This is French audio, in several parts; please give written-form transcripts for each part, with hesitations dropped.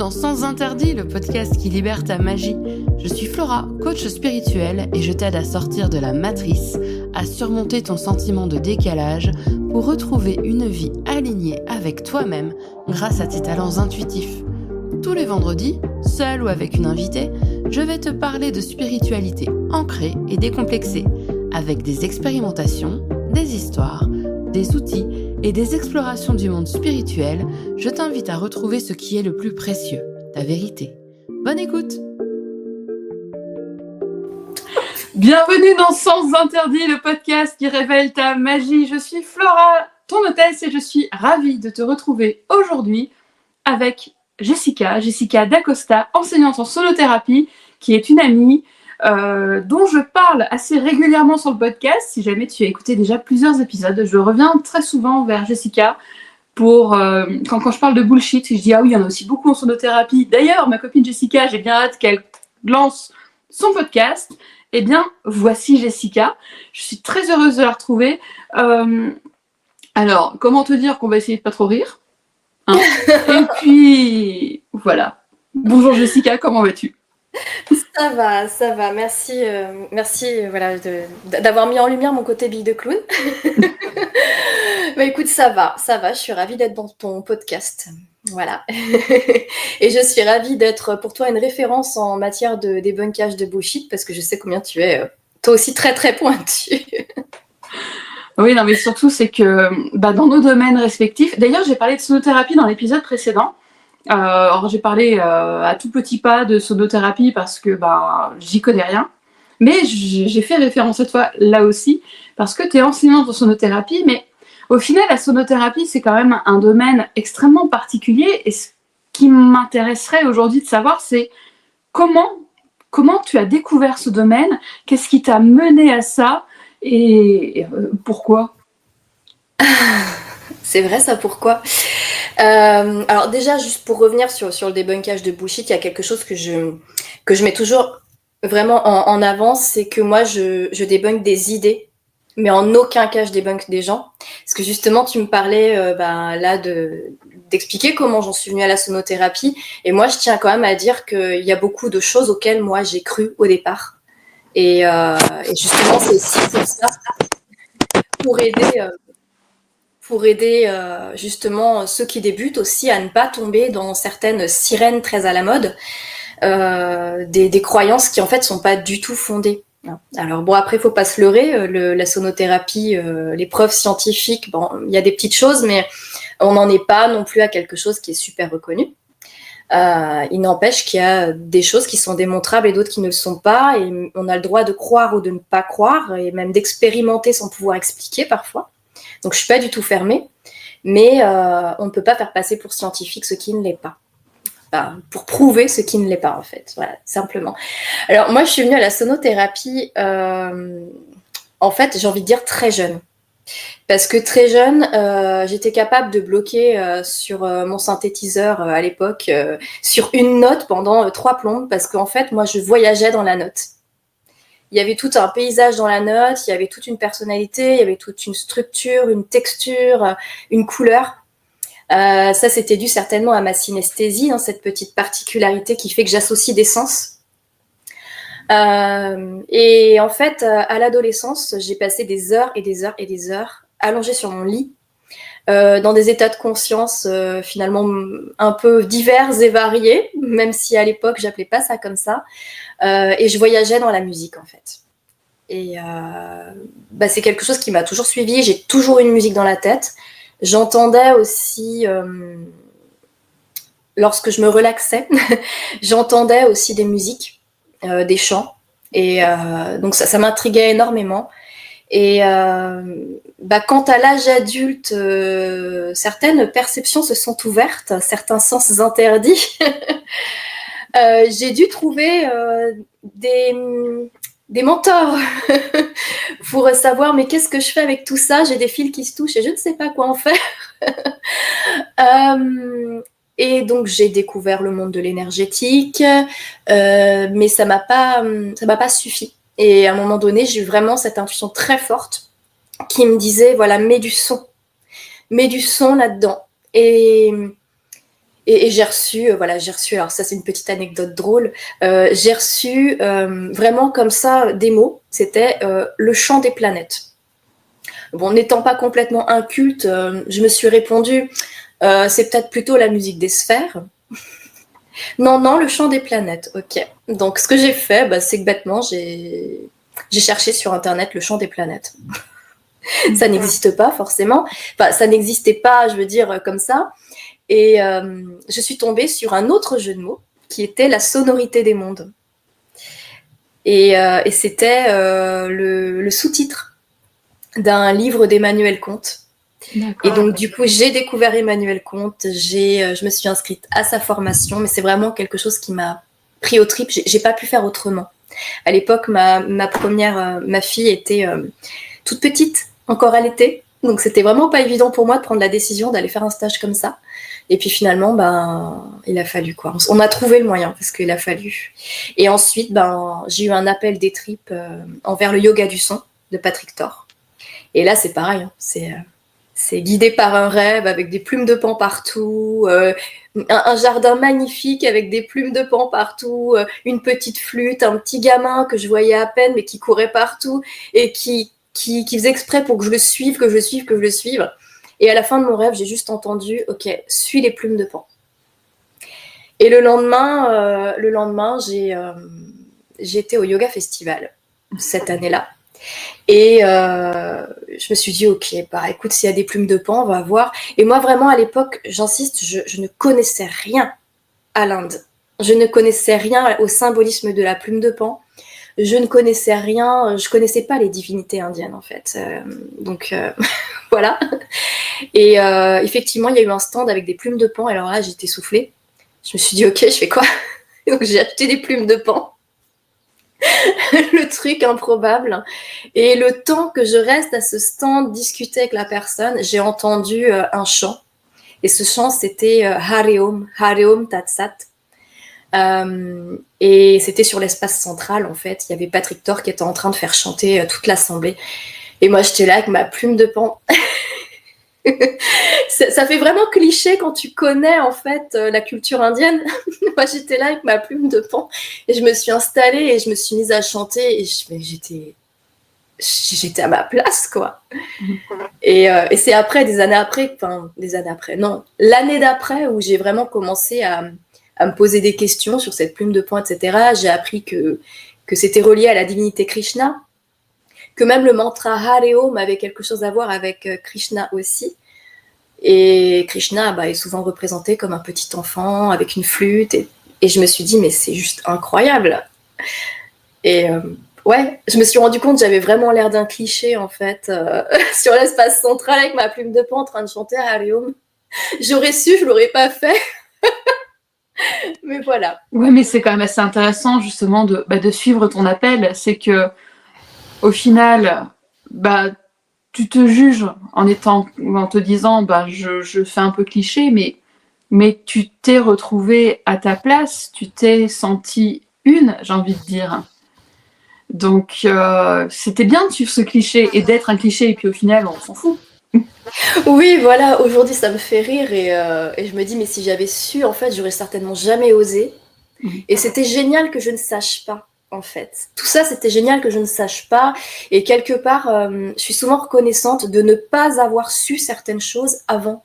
dans Sens Interdit, le podcast qui libère ta magie. Je suis Flora, coach spirituel, et je t'aide à sortir de la matrice, à surmonter ton sentiment de décalage pour retrouver une vie alignée avec toi-même grâce à tes talents intuitifs. Tous les vendredis, seul ou avec une invitée, je vais te parler de spiritualité ancrée et décomplexée, avec des expérimentations, des histoires, des outils et des explorations du monde spirituel. Je t'invite à retrouver ce qui est le plus précieux, ta vérité. Bonne écoute! Bienvenue dans Sens Interdit, le podcast qui révèle ta magie. Je suis Flora, ton hôtesse, et je suis ravie de te retrouver aujourd'hui avec Jessica D'Acosta, enseignante en sonothérapie, qui est une amie dont je parle assez régulièrement sur le podcast. Si jamais tu as écouté déjà plusieurs épisodes, je reviens très souvent vers Jessica pour quand je parle de bullshit, je dis ah oui, il y en a aussi beaucoup en sonothérapie. D'ailleurs, ma copine Jessica, j'ai bien hâte qu'elle lance son podcast. Eh bien, voici Jessica. Je suis très heureuse de la retrouver. Alors, comment te dire qu'on va essayer de pas trop rire, hein. Et puis, voilà. Bonjour Jessica, comment vas-tu ? Ça va. Merci, voilà, d'avoir mis en lumière mon côté bille de clown. Bah écoute, ça va. Je suis ravie d'être dans ton podcast. Voilà. Et je suis ravie d'être pour toi une référence en matière de débunkage de bullshit, parce que je sais combien tu es, toi aussi, très très pointu. Oui, non, mais surtout, c'est que dans nos domaines respectifs, d'ailleurs, j'ai parlé de sonothérapie dans l'épisode précédent. Alors j'ai parlé à tout petit pas de sonothérapie parce que j'y connais rien, mais j'ai fait référence à toi là aussi parce que tu es enseignante en sonothérapie, mais au final la sonothérapie c'est quand même un domaine extrêmement particulier, et ce qui m'intéresserait aujourd'hui de savoir, c'est comment tu as découvert ce domaine, qu'est-ce qui t'a mené à ça et pourquoi ? C'est vrai ça, pourquoi ? Alors déjà, juste pour revenir sur le débunkage de bullshit, il y a quelque chose que je mets toujours vraiment en avant, c'est que moi je débunk des idées, mais en aucun cas je débunk des gens. Parce que justement, tu me parlais là d'expliquer comment j'en suis venue à la sonothérapie, et moi je tiens quand même à dire qu'il y a beaucoup de choses auxquelles moi j'ai cru au départ. Et justement, c'est aussi pour ça, pour aider justement ceux qui débutent aussi à ne pas tomber dans certaines sirènes très à la mode, des croyances qui en fait sont pas du tout fondées. Alors bon, après, faut pas se leurrer, la sonothérapie, les preuves scientifiques, bon, il y a des petites choses, mais on n'en est pas non plus à quelque chose qui est super reconnu. Il n'empêche qu'il y a des choses qui sont démontrables et d'autres qui ne le sont pas, et on a le droit de croire ou de ne pas croire, et même d'expérimenter sans pouvoir expliquer parfois. Donc je suis pas du tout fermée, mais on ne peut pas faire passer pour scientifique ce qui ne l'est pas. Pour prouver ce qui ne l'est pas, en fait. Voilà, simplement. Alors moi, je suis venue à la sonothérapie, en fait, j'ai envie de dire très jeune. Parce que très jeune, j'étais capable de bloquer sur mon synthétiseur à l'époque, sur une note pendant 3 plombes, parce qu'en fait, moi, je voyageais dans la note. Il y avait tout un paysage dans la note, il y avait toute une personnalité, il y avait toute une structure, une texture, une couleur. Ça, c'était dû certainement à ma synesthésie, cette petite particularité qui fait que j'associe des sens. Et en fait, à l'adolescence, j'ai passé des heures et des heures et des heures allongée sur mon lit, dans des états de conscience finalement un peu divers et variés, même si à l'époque, j'appelais pas ça comme ça. Et je voyageais dans la musique, en fait. Et c'est quelque chose qui m'a toujours suivie. J'ai toujours une musique dans la tête. J'entendais aussi, lorsque je me relaxais, j'entendais aussi des musiques, des chants. Et donc ça m'intriguait énormément. Et quant à l'âge adulte, certaines perceptions se sont ouvertes, certains sens interdits. J'ai dû trouver des mentors pour savoir mais qu'est-ce que je fais avec tout ça, j'ai des fils qui se touchent et je ne sais pas quoi en faire. Et donc j'ai découvert le monde de l'énergétique, mais ça m'a pas suffi. Et à un moment donné, j'ai eu vraiment cette intuition très forte qui me disait voilà, mets du son là-dedans. Et Et j'ai reçu, alors ça c'est une petite anecdote drôle, j'ai reçu vraiment comme ça des mots, c'était le chant des planètes. Bon, n'étant pas complètement inculte, je me suis répondu, c'est peut-être plutôt la musique des sphères. Non, le chant des planètes, ok. Donc ce que j'ai fait, c'est que bêtement, j'ai cherché sur internet le chant des planètes. Ça n'existe pas forcément, enfin ça n'existait pas, je veux dire, comme ça. Et je suis tombée sur un autre jeu de mots qui était la sonorité des mondes. Et c'était le sous-titre d'un livre d'Emmanuel Comte. Et donc du coup, j'ai découvert Emmanuel Comte, je me suis inscrite à sa formation, mais c'est vraiment quelque chose qui m'a pris aux tripes. J'ai pas pu faire autrement. À l'époque, ma fille était toute petite, encore allaitée, donc c'était vraiment pas évident pour moi de prendre la décision d'aller faire un stage comme ça. Et puis finalement, il a fallu quoi. On a trouvé le moyen parce qu'il a fallu. Et ensuite, j'ai eu un appel des tripes envers le yoga du son de Patrick Thor. Et là, c'est pareil. Hein. C'est guidé par un rêve avec des plumes de pan partout, un jardin magnifique avec des plumes de pan partout, une petite flûte, un petit gamin que je voyais à peine mais qui courait partout et qui faisait exprès pour que je le suive, que je le suive, que je le suive. Et à la fin de mon rêve, j'ai juste entendu « Ok, suis les plumes de pan ». Et le lendemain, j'ai été au Yoga Festival cette année-là. Et je me suis dit « Ok, écoute, s'il y a des plumes de pan, on va voir ». Et moi, vraiment, à l'époque, j'insiste, je ne connaissais rien à l'Inde. Je ne connaissais rien au symbolisme de la plume de pan. Je ne connaissais rien, je connaissais pas les divinités indiennes en fait. Donc voilà. Et effectivement, il y a eu un stand avec des plumes de pan. Alors là, j'étais soufflée. Je me suis dit, ok, je fais quoi? Donc j'ai acheté des plumes de pan. Le truc improbable. Et le temps que je reste à ce stand, discuter avec la personne, j'ai entendu un chant. Et ce chant, c'était Hare Om Tat Sat. Et c'était sur l'espace central en fait. Il y avait Patrick Thor qui était en train de faire chanter toute l'assemblée. Et moi j'étais là avec ma plume de pan. Ça fait vraiment cliché quand tu connais en fait la culture indienne. Moi j'étais là avec ma plume de pan et je me suis installée et je me suis mise à chanter et j'étais à ma place quoi. Et c'est après, l'année d'après où j'ai vraiment commencé à me poser des questions sur cette plume de pan, etc. J'ai appris que c'était relié à la divinité Krishna, que même le mantra Hare Om avait quelque chose à voir avec Krishna aussi. Et Krishna est souvent représenté comme un petit enfant avec une flûte. Et je me suis dit, mais c'est juste incroyable. Et ouais, je me suis rendu compte que j'avais vraiment l'air d'un cliché en fait, sur l'espace central avec ma plume de pan en train de chanter Hare Om. J'aurais su, je l'aurais pas fait. Mais voilà. Ouais, mais c'est quand même assez intéressant justement de suivre ton appel. C'est que au final, tu te juges en te disant, je fais un peu cliché, mais tu t'es retrouvée à ta place, tu t'es sentie j'ai envie de dire. Donc c'était bien de suivre ce cliché et d'être un cliché et puis au final on s'en fout. Oui, voilà, aujourd'hui ça me fait rire et je me dis mais si j'avais su en fait j'aurais certainement jamais osé. Et c'était génial que je ne sache pas en fait. Tout ça c'était génial que je ne sache pas et quelque part je suis souvent reconnaissante de ne pas avoir su certaines choses avant.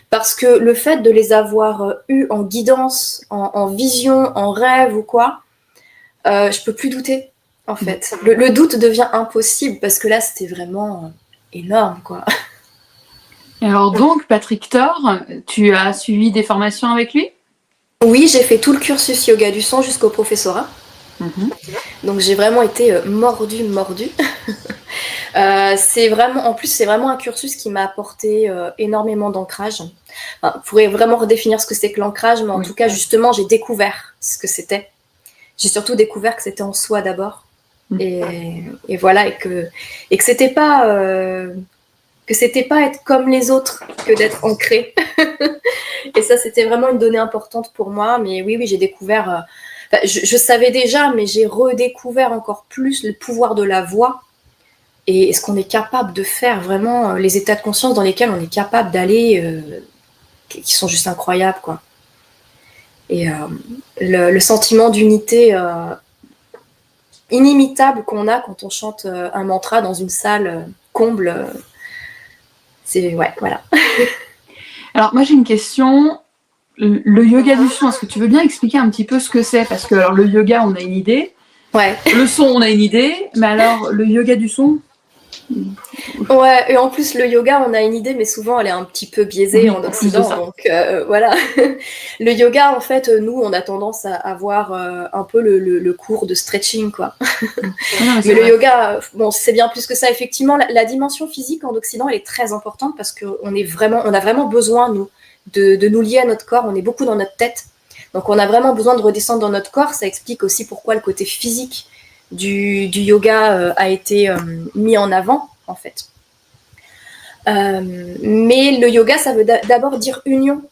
Parce que le fait de les avoir eues en guidance, en vision, en rêve ou quoi, je peux plus douter en fait. Le doute devient impossible parce que là c'était vraiment énorme quoi. Alors donc, Patrick Thor, tu as suivi des formations avec lui? Oui, j'ai fait tout le cursus yoga du son jusqu'au professorat. Donc j'ai vraiment été mordue. C'est vraiment un cursus qui m'a apporté énormément d'ancrage. Enfin, je pourrais vraiment redéfinir ce que c'est que l'ancrage, mais en tout cas, justement, j'ai découvert ce que c'était. J'ai surtout découvert que c'était en soi d'abord. Et voilà, et que c'était pas être comme les autres que d'être ancré. Et ça, c'était vraiment une donnée importante pour moi. Mais oui, j'ai découvert... je savais déjà, mais j'ai redécouvert encore plus le pouvoir de la voix et ce qu'on est capable de faire, vraiment, les états de conscience dans lesquels on est capable d'aller, qui sont juste incroyables, quoi. Et le sentiment d'unité inimitable qu'on a quand on chante un mantra dans une salle comble, c'est ouais, voilà. Alors moi j'ai une question. Le yoga du son, est-ce que tu veux bien expliquer un petit peu ce que c'est? Parce que alors, le yoga, on a une idée. Ouais. Le son, on a une idée. Mais alors, le yoga du son? Ouais, et en plus, le yoga, on a une idée, mais souvent, elle est un petit peu biaisée en Occident. Donc, voilà. Le yoga, en fait, nous, on a tendance à avoir un peu le cours de stretching, quoi. Non, mais le yoga, bon, c'est bien plus que ça. Effectivement, la dimension physique en Occident, elle est très importante parce qu'on a vraiment besoin, nous, de nous lier à notre corps. On est beaucoup dans notre tête. Donc, on a vraiment besoin de redescendre dans notre corps. Ça explique aussi pourquoi le côté physique du yoga a été mis en avant, en fait. Mais le yoga, ça veut d'abord dire union.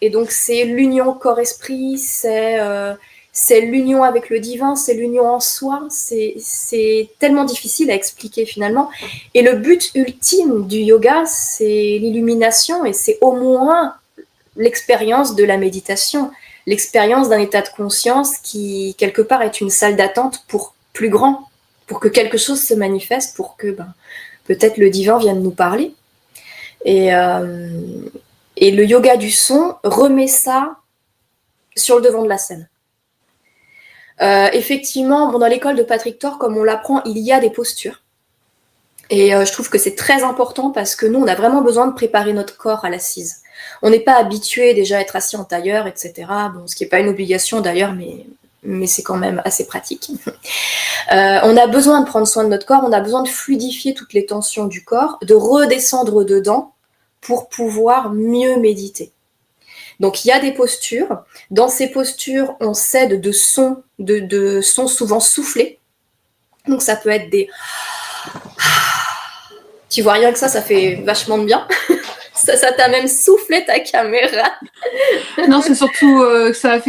Et donc, c'est l'union corps-esprit, c'est l'union avec le divin, c'est l'union en soi. C'est tellement difficile à expliquer finalement. Et le but ultime du yoga, c'est l'illumination et c'est au moins l'expérience de la méditation, l'expérience d'un état de conscience qui, quelque part, est une salle d'attente pour plus grand, pour que quelque chose se manifeste, pour que peut-être le divin vienne nous parler. Et le yoga du son remet ça sur le devant de la scène. Effectivement, dans l'école de Patrick Thor, comme on l'apprend, il y a des postures. Et je trouve que c'est très important parce que nous, on a vraiment besoin de préparer notre corps à l'assise. On n'est pas habitué déjà à être assis en tailleur, etc. Bon, ce qui n'est pas une obligation d'ailleurs, mais c'est quand même assez pratique. On a besoin de prendre soin de notre corps, on a besoin de fluidifier toutes les tensions du corps, de redescendre dedans pour pouvoir mieux méditer. Donc il y a des postures. Dans ces postures, on s'aide de sons souvent soufflés. Donc ça peut être des... Tu vois, rien que ça fait vachement de bien. Ça t'a même soufflé ta caméra. Non, c'est surtout que ça a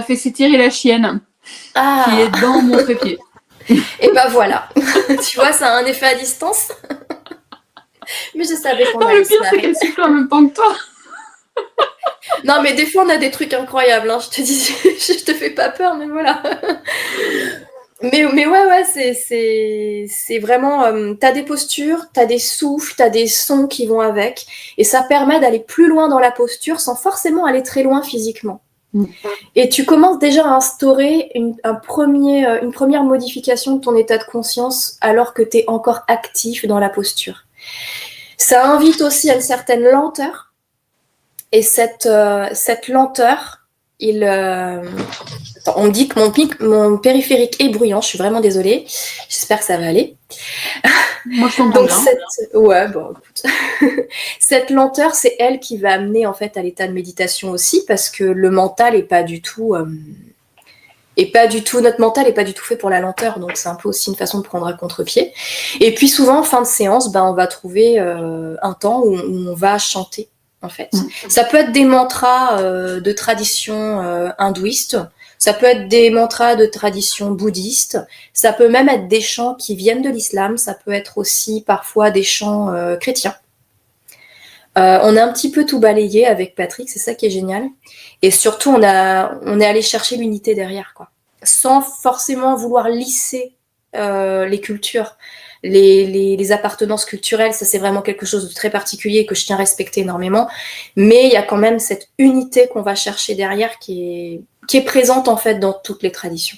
fait s'étirer la chienne qui est dans mon trépied. Et bah voilà. Tu vois, ça a un effet à distance. Mais je savais qu'on allait le pire, c'est qu'elle souffle en même temps que toi. Non, mais des fois, on a des trucs incroyables. Hein. Je te dis, je te fais pas peur, mais voilà. Mais ouais, c'est vraiment... t'as des postures, t'as des souffles, t'as des sons qui vont avec. Et ça permet d'aller plus loin dans la posture sans forcément aller très loin physiquement. Et tu commences déjà à instaurer une première modification de ton état de conscience alors que tu es encore actif dans la posture. Ça invite aussi à une certaine lenteur. Et cette lenteur, on me dit que mon périphérique est bruyant, je suis vraiment désolée. J'espère que ça va aller. Moi, je t'entends bien. Ouais, bon, écoute. Cette lenteur, c'est elle qui va amener en fait à l'état de méditation aussi, parce que le mental est pas du tout... notre mental est pas du tout fait pour la lenteur, donc c'est un peu aussi une façon de prendre à contre-pied. Et puis souvent, en fin de séance, on va trouver un temps où on va chanter, en fait. Ça peut être des mantras de tradition hindouiste, ça peut être des mantras de tradition bouddhiste, ça peut même être des chants qui viennent de l'islam, ça peut être aussi parfois des chants chrétiens. On a un petit peu tout balayé avec Patrick, c'est ça qui est génial. Et surtout, on est allé chercher l'unité derrière, quoi. Sans forcément vouloir lisser les cultures, les appartenances culturelles. Ça, c'est vraiment quelque chose de très particulier que je tiens à respecter énormément. Mais il y a quand même cette unité qu'on va chercher derrière qui est présente, en fait, dans toutes les traditions.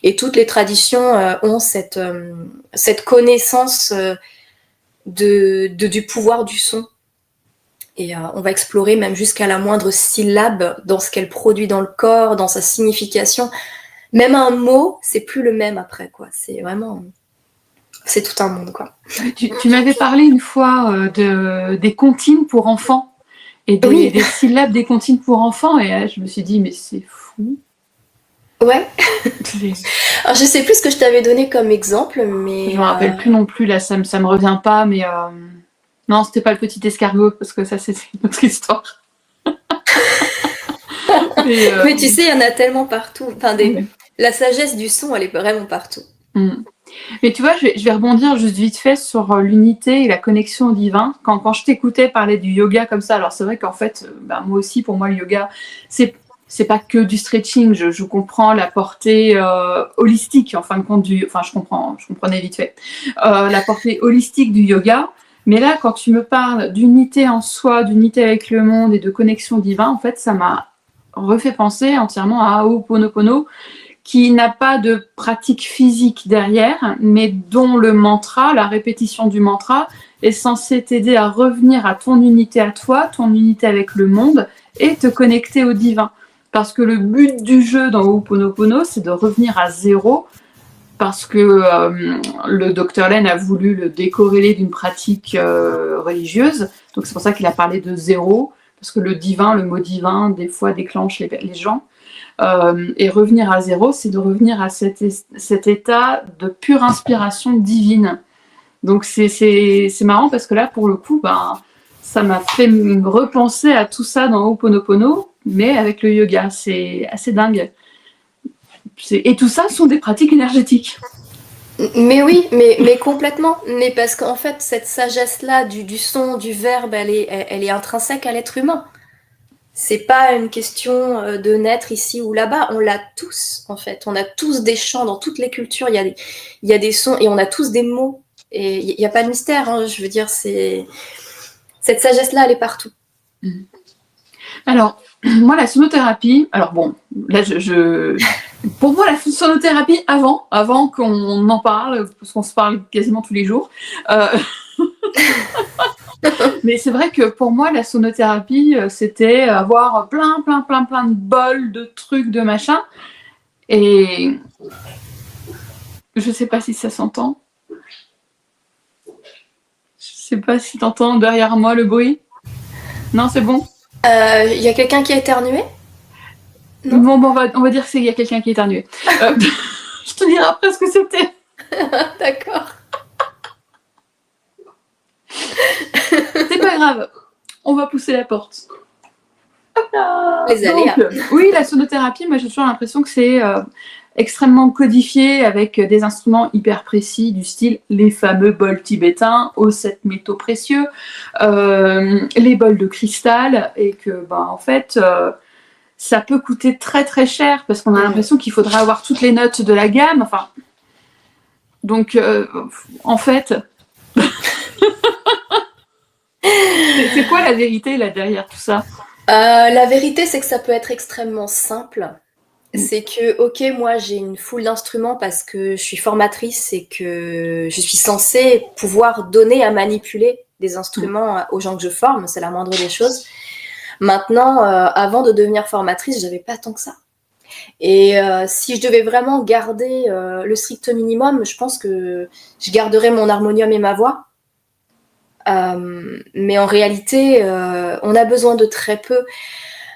Et toutes les traditions ont cette connaissance du pouvoir du son. Et on va explorer même jusqu'à la moindre syllabe dans ce qu'elle produit dans le corps, dans sa signification. Même un mot, c'est plus le même après, quoi. C'est vraiment... C'est tout un monde, quoi. Tu m'avais parlé une fois des comptines pour enfants et des syllabes des comptines pour enfants, et je me suis dit, mais c'est fou. Ouais. Alors, je sais plus ce que je t'avais donné comme exemple, mais... Je me rappelle plus non plus, là, ça me revient pas, mais... Non, c'était pas le petit escargot, parce que ça, c'est une autre histoire. Mais tu sais, il y en a tellement partout. Enfin, la sagesse du son, elle est vraiment partout. Mais tu vois, je vais rebondir juste vite fait sur l'unité et la connexion au divin. Quand je t'écoutais parler du yoga comme ça, alors c'est vrai qu'en fait, moi aussi, pour moi, le yoga, c'est c'est pas que du stretching. Je comprends la portée holistique, en fin de compte, je comprenais vite fait, la portée holistique du yoga. Mais là, quand tu me parles d'unité en soi, d'unité avec le monde et de connexion divine, en fait, ça m'a refait penser entièrement à Ho'oponopono, qui n'a pas de pratique physique derrière, mais dont le mantra, la répétition du mantra, est censé t'aider à revenir à ton unité à toi, ton unité avec le monde, et te connecter au divin. Parce que le but du jeu dans Ho'oponopono, c'est de revenir à zéro, parce que le Dr Len a voulu le décorréler d'une pratique religieuse. Donc c'est pour ça qu'il a parlé de zéro, parce que le divin, le mot divin, des fois déclenche les gens. Et revenir à zéro, c'est de revenir à cet état de pure inspiration divine. Donc c'est marrant parce que là, pour le coup, ça m'a fait me repenser à tout ça dans Ho'oponopono, mais avec le yoga. C'est assez dingue. Et tout ça sont des pratiques énergétiques. Mais oui, mais complètement. Mais parce qu'en fait, cette sagesse-là du son, du verbe, elle est intrinsèque à l'être humain. C'est pas une question de naître ici ou là-bas. On l'a tous, en fait. On a tous des chants dans toutes les cultures. Il y a des sons et on a tous des mots. Et il n'y a pas de mystère. Hein. Je veux dire, cette sagesse-là, elle est partout. Alors, moi, la sonothérapie, alors bon, là, pour moi, la sonothérapie, avant qu'on en parle, parce qu'on se parle quasiment tous les jours, mais c'est vrai que pour moi, la sonothérapie, c'était avoir plein de bols, de trucs, de machin, et je sais pas si ça s'entend. Je sais pas si t'entends derrière moi le bruit. Non, c'est bon. Y a quelqu'un qui a éternué? Non. Bon, on va dire qu'il y a quelqu'un qui a éternué. Je te dirai après ce que c'était. D'accord. C'est pas grave. On va pousser la porte. Hop là. Les aléas. Donc, oui, la sonothérapie, moi j'ai toujours l'impression que c'est extrêmement codifié avec des instruments hyper précis du style les fameux bols tibétains aux 7 métaux précieux, les bols de cristal, et que en fait ça peut coûter très très cher parce qu'on a l'impression qu'il faudrait avoir toutes les notes de la gamme. Enfin, donc en fait, c'est quoi la vérité là derrière tout ça? La vérité, c'est que ça peut être extrêmement simple. C'est que, ok, moi j'ai une foule d'instruments parce que je suis formatrice et que je suis censée pouvoir donner à manipuler des instruments aux gens que je forme, c'est la moindre des choses. Maintenant, avant de devenir formatrice, j'avais pas tant que ça. Et si je devais vraiment garder le strict minimum, je pense que je garderais mon harmonium et ma voix. Mais en réalité, on a besoin de très peu.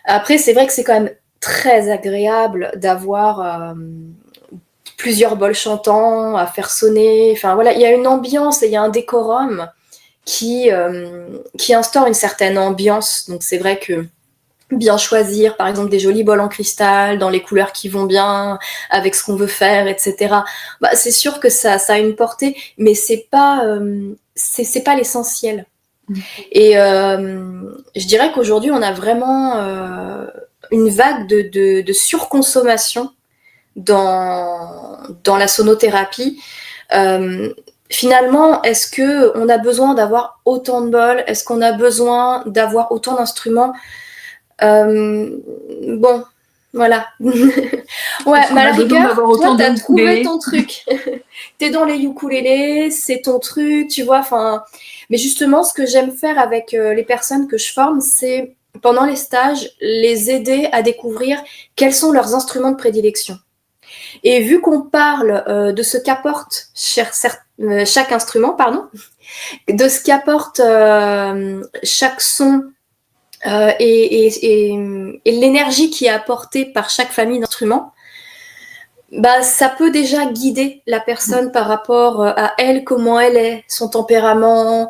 Après, c'est vrai que c'est quand même très agréable d'avoir plusieurs bols chantants à faire sonner. Enfin voilà, il y a une ambiance et il y a un décorum qui instaure une certaine ambiance. Donc c'est vrai que bien choisir, par exemple, des jolis bols en cristal, dans les couleurs qui vont bien, avec ce qu'on veut faire, etc. C'est sûr que ça a une portée, mais c'est pas l'essentiel. Et je dirais qu'aujourd'hui, on a vraiment une vague de surconsommation dans la sonothérapie. Finalement, est-ce qu'on a besoin d'avoir autant de bols? Est-ce qu'on a besoin d'avoir autant d'instruments? Bon, voilà. Ouais, mais à la rigueur, toi, t'as trouvé ton truc. T'es dans les ukulélés, c'est ton truc, tu vois. Enfin, mais justement, ce que j'aime faire avec les personnes que je forme, c'est pendant les stages, les aider à découvrir quels sont leurs instruments de prédilection. Et vu qu'on parle de ce qu'apporte chaque instrument, de ce qu'apporte chaque son et l'énergie qui est apportée par chaque famille d'instruments, ça peut déjà guider la personne par rapport à elle, comment elle est, son tempérament,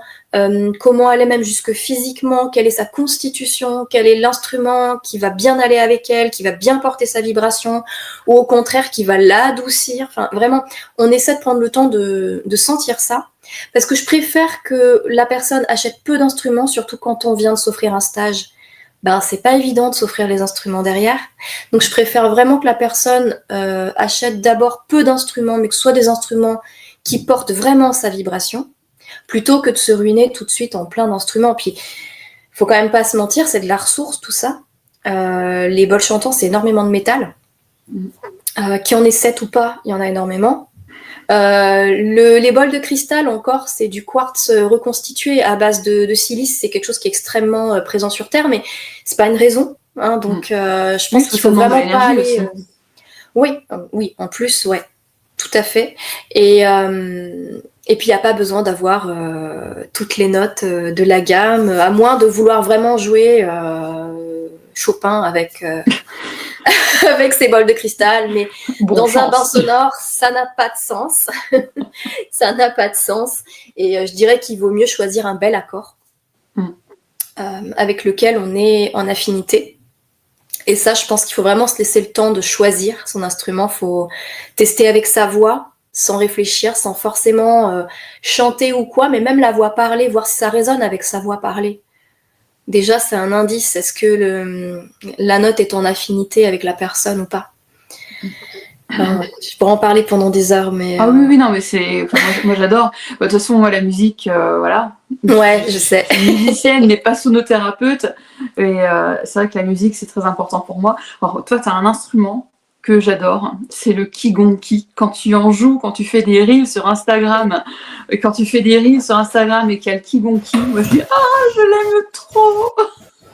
comment elle est même jusque physiquement, quelle est sa constitution, quel est l'instrument qui va bien aller avec elle, qui va bien porter sa vibration, ou au contraire qui va l'adoucir. Enfin, vraiment, on essaie de prendre le temps de sentir ça, parce que je préfère que la personne achète peu d'instruments, surtout quand on vient de s'offrir un stage. ben c'est pas évident de s'offrir les instruments derrière. Donc je préfère vraiment que la personne achète d'abord peu d'instruments, mais que ce soit des instruments qui portent vraiment sa vibration, plutôt que de se ruiner tout de suite en plein d'instruments. Puis faut quand même pas se mentir, c'est de la ressource tout ça. Les bols chantants, c'est énormément de métal. Qu'il y en ait 7 ou pas, il y en a énormément. Les bols de cristal, encore, c'est du quartz reconstitué à base de silice. C'est quelque chose qui est extrêmement présent sur Terre, mais c'est pas une raison. Hein, donc, je pense qu'il faut vraiment pas aller. Oui, en plus, ouais, tout à fait. Et puis, il n'y a pas besoin d'avoir toutes les notes de la gamme, à moins de vouloir vraiment jouer Chopin avec. Avec ses bols de cristal, mais dans un bain sonore, ça n'a pas de sens. Ça n'a pas de sens. Et je dirais qu'il vaut mieux choisir un bel accord avec lequel on est en affinité. Et ça, je pense qu'il faut vraiment se laisser le temps de choisir son instrument. Il faut tester avec sa voix, sans réfléchir, sans forcément chanter ou quoi, mais même la voix parlée, voir si ça résonne avec sa voix parlée. Déjà, c'est un indice. Est-ce que la note est en affinité avec la personne ou pas? Je pourrais en parler pendant des heures, mais... Ah oui, non, mais c'est... Enfin, moi, j'adore. De toute façon, moi, la musique, voilà. Ouais, je sais. Je suis musicienne, mais pas sonothérapeute. Et c'est vrai que la musique, c'est très important pour moi. Alors, toi, tu as un instrument que j'adore, c'est le Kigonki. Quand tu en joues, quand tu fais des reels sur Instagram, et qu'il y a le Kigonki, moi je dis « Ah, je l'aime trop !»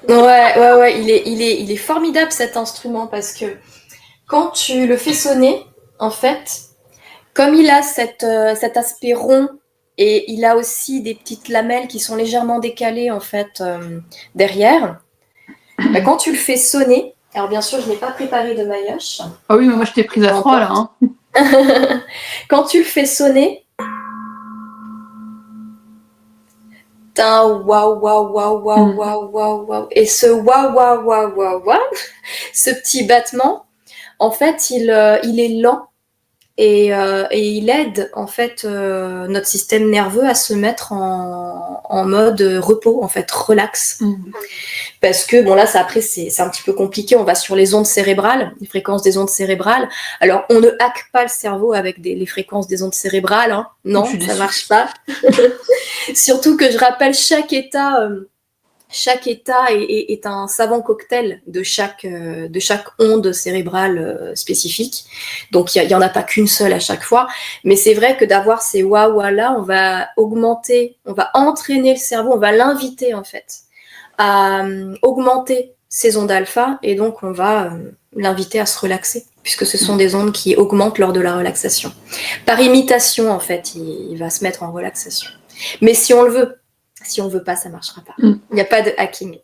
Ouais, il est formidable cet instrument parce que quand tu le fais sonner, en fait, comme il a cet aspect rond et il a aussi des petites lamelles qui sont légèrement décalées en fait derrière, bah, quand tu le fais sonner, alors bien sûr je n'ai pas préparé de maillotche. Ah oui, mais moi je t'ai prise à froid là. Hein. Quand tu le fais sonner, t'as un waouh. Et ce waouh, ce petit battement, en fait, il est lent et il aide en fait notre système nerveux à se mettre en mode repos, en fait, relax. Parce que bon là, après c'est un petit peu compliqué. On va sur les ondes cérébrales, les fréquences des ondes cérébrales. Alors on ne hack pas le cerveau avec les fréquences des ondes cérébrales, hein. Non, ça marche pas. Surtout que je rappelle chaque état est un savant cocktail de chaque onde cérébrale spécifique. Donc il y en a pas qu'une seule à chaque fois, mais c'est vrai que d'avoir ces waouh là, on va entraîner le cerveau, on va l'inviter en fait à augmenter ses ondes alpha et donc on va l'inviter à se relaxer puisque ce sont des ondes qui augmentent lors de la relaxation. Par imitation en fait, il va se mettre en relaxation. Mais si on le veut. Si on veut pas, ça marchera pas. Il n'y a pas de hacking.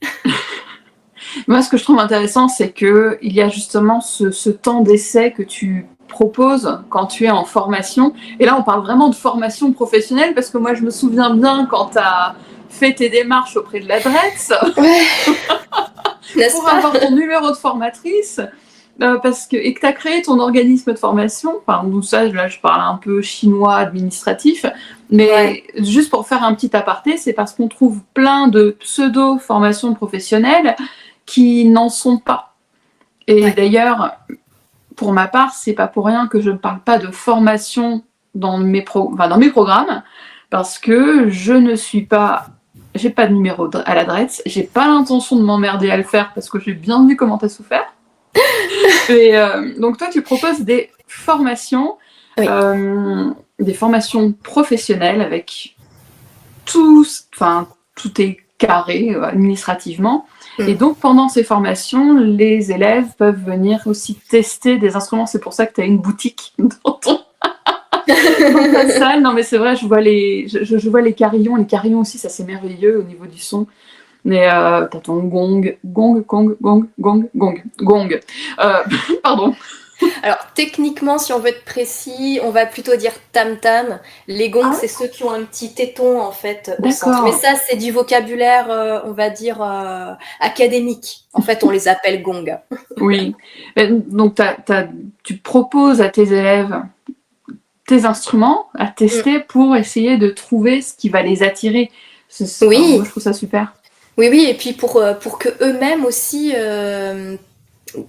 Moi, ce que je trouve intéressant, c'est qu'il y a justement ce temps d'essai que tu proposes quand tu es en formation. Et là, on parle vraiment de formation professionnelle parce que moi, je me souviens bien quand tu as fait tes démarches auprès de l'adresse pour avoir ton numéro de formatrice. Et que tu as créé ton organisme de formation, enfin, nous, ça, là, je parle un peu chinois administratif, mais juste pour faire un petit aparté, c'est parce qu'on trouve plein de pseudo-formations professionnelles qui n'en sont pas. Et d'ailleurs, pour ma part, c'est pas pour rien que je ne parle pas de formation dans mes programmes, parce que j'ai pas de numéro à l'adresse, j'ai pas l'intention de m'emmerder à le faire parce que j'ai bien vu comment tu as souffert. Et donc toi, tu proposes des formations, des formations professionnelles avec tout est carré administrativement. Et donc pendant ces formations, les élèves peuvent venir aussi tester des instruments. C'est pour ça que tu as une boutique dans ta salle. Non mais c'est vrai, je vois les carillons. Les carillons aussi, ça c'est merveilleux au niveau du son. Mais t'as ton gong. Pardon. Alors techniquement, si on veut être précis, on va plutôt dire tam-tam. Les gongs, c'est ceux qui ont un petit téton en fait au centre. Mais ça, c'est du vocabulaire, on va dire académique. En fait, on les appelle gongs. Oui. Donc tu proposes à tes élèves tes instruments à tester pour essayer de trouver ce qui va les attirer. Moi, je trouve ça super. Oui, oui, et puis pour que eux-mêmes aussi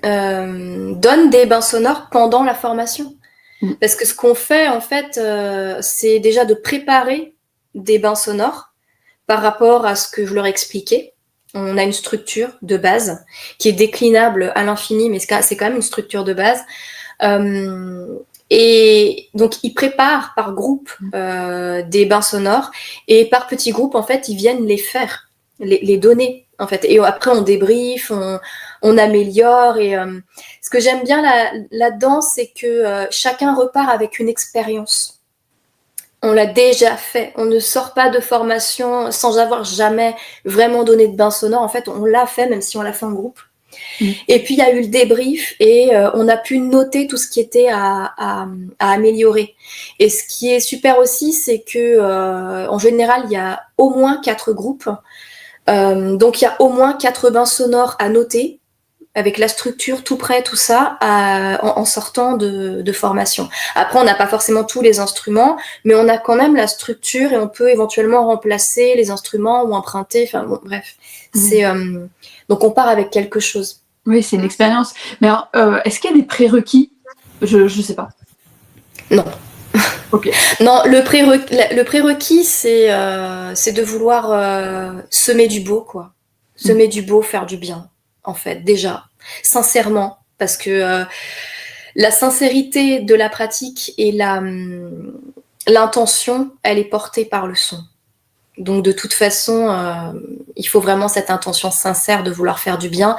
donnent des bains sonores pendant la formation. Mm. Parce que ce qu'on fait, en fait, c'est déjà de préparer des bains sonores par rapport à ce que je leur expliquais. On a une structure de base qui est déclinable à l'infini, mais c'est quand même une structure de base. Et donc, ils préparent par groupe des bains sonores et par petits groupes, en fait, ils viennent les faire, les donner, en fait. Et après, on débriefe, on améliore. Et ce que j'aime bien là-dedans, c'est que chacun repart avec une expérience. On l'a déjà fait. On ne sort pas de formation sans avoir jamais vraiment donné de bain sonore. En fait, on l'a fait, même si on l'a fait en groupe. Et puis il y a eu le débrief et on a pu noter tout ce qui était à améliorer. Et ce qui est super aussi, c'est que en général, il y a au moins 4 groupes. Donc il y a au moins 4 bains sonores à noter avec la structure tout près, tout ça, en sortant de formation. Après, on n'a pas forcément tous les instruments, mais on a quand même la structure et on peut éventuellement remplacer les instruments ou emprunter. Enfin bon, bref. Donc on part avec quelque chose. Oui, c'est une expérience. Mais alors, est-ce qu'il y a des prérequis? Je sais pas. Non. Ok. Non, le prérequis, c'est de vouloir semer du beau, quoi. Semer du beau, faire du bien, en fait, déjà. Sincèrement. Parce que la sincérité de la pratique et l'intention, elle est portée par le son. Donc de toute façon, il faut vraiment cette intention sincère de vouloir faire du bien.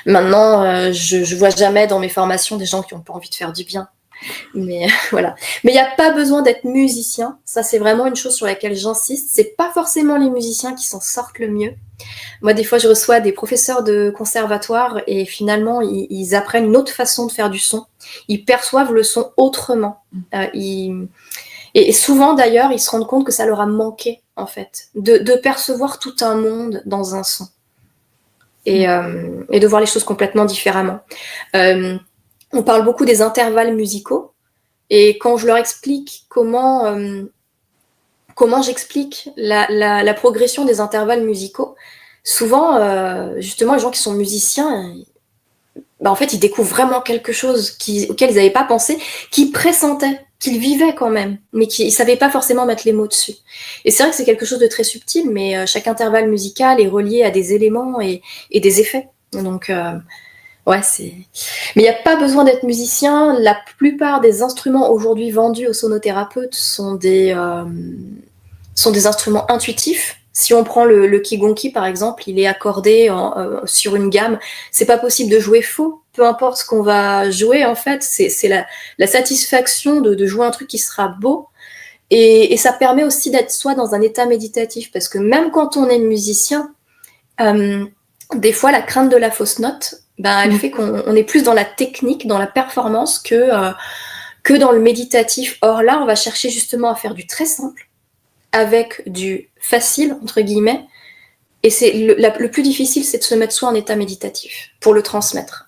Maintenant, je vois jamais dans mes formations des gens qui n'ont pas envie de faire du bien. Mais voilà. Mais il n'y a pas besoin d'être musicien. Ça, c'est vraiment une chose sur laquelle j'insiste. C'est pas forcément les musiciens qui s'en sortent le mieux. Moi, des fois, je reçois des professeurs de conservatoire et finalement, ils apprennent une autre façon de faire du son. Ils perçoivent le son autrement. Et souvent, d'ailleurs, ils se rendent compte que ça leur a manqué, en fait, de percevoir tout un monde dans un son. Et de voir les choses complètement différemment. On parle beaucoup des intervalles musicaux. Et quand je leur explique comment j'explique la progression des intervalles musicaux, souvent, justement, les gens qui sont musiciens, en fait, ils découvrent vraiment quelque chose auquel ils n'avaient pas pensé, qu'ils pressentaient, qu'ils vivaient quand même, mais qu'ils ne savaient pas forcément mettre les mots dessus. Et c'est vrai que c'est quelque chose de très subtil, mais chaque intervalle musical est relié à des éléments et des effets. Donc, ouais, mais il n'y a pas besoin d'être musicien. La plupart des instruments aujourd'hui vendus aux sonothérapeutes sont des instruments intuitifs. Si on prend le Kigonki, par exemple, il est accordé sur une gamme. C'est pas possible de jouer faux. Peu importe ce qu'on va jouer, en fait, c'est la satisfaction de jouer un truc qui sera beau. Et ça permet aussi d'être soit dans un état méditatif, parce que même quand on est musicien, des fois, la crainte de la fausse note, elle fait qu'on est plus dans la technique, dans la performance que dans le méditatif. Or là, on va chercher justement à faire du très simple, avec du facile, entre guillemets. Et c'est le plus difficile, c'est de se mettre soi en état méditatif pour le transmettre.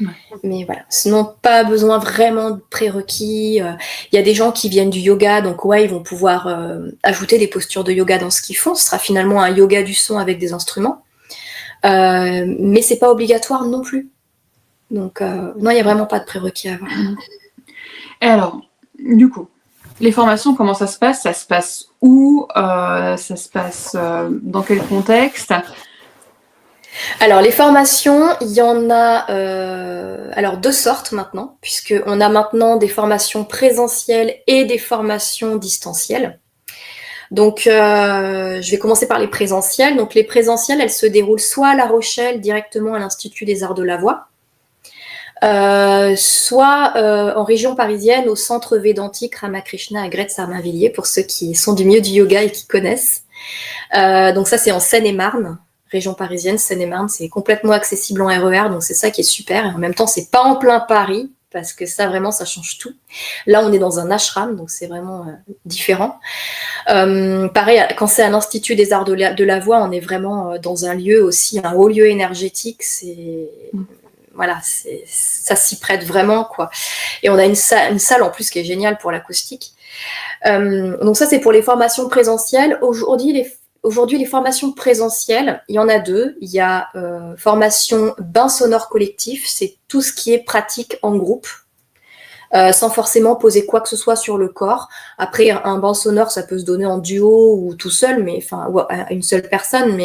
Ouais. Mais voilà, sinon pas besoin vraiment de prérequis. Il y a des gens qui viennent du yoga, donc ouais, ils vont pouvoir ajouter des postures de yoga dans ce qu'ils font. Ce sera finalement un yoga du son avec des instruments. Mais c'est pas obligatoire non plus. Donc non, il n'y a vraiment pas de prérequis à avoir. Et alors, du coup, les formations, comment ça se passe? Ça se passe où? Ça se passe dans quel contexte? Alors les formations, il y en a alors 2 sortes maintenant, puisqu'on a maintenant des formations présentielles et des formations distancielles. Donc je vais commencer par les présentielles. Donc les présentielles, elles se déroulent soit à La Rochelle, directement à l'Institut des Arts de la Voix, soit en région parisienne au Centre Védantique Ramakrishna à Gretz-Armainvilliers, pour ceux qui sont du milieu du yoga et qui connaissent. Donc ça, c'est en Seine-et-Marne. Région parisienne, Seine-et-Marne, c'est complètement accessible en RER, donc c'est ça qui est super. Et en même temps, c'est pas en plein Paris, parce que ça, vraiment, ça change tout. Là, on est dans un ashram, donc c'est vraiment différent. Pareil, quand c'est à l'Institut des Arts de la Voix, on est vraiment dans un lieu aussi, un haut lieu énergétique. Voilà, ça s'y prête vraiment, quoi. Et on a une salle en plus qui est géniale pour l'acoustique. Donc ça, c'est pour les formations présentielles. Aujourd'hui, aujourd'hui, les formations présentielles, il y en a deux. Il y a formation bain sonore collectif, c'est tout ce qui est pratique en groupe. Sans forcément poser quoi que ce soit sur le corps. Après, un bain sonore, ça peut se donner en duo ou tout seul, ou à une seule personne,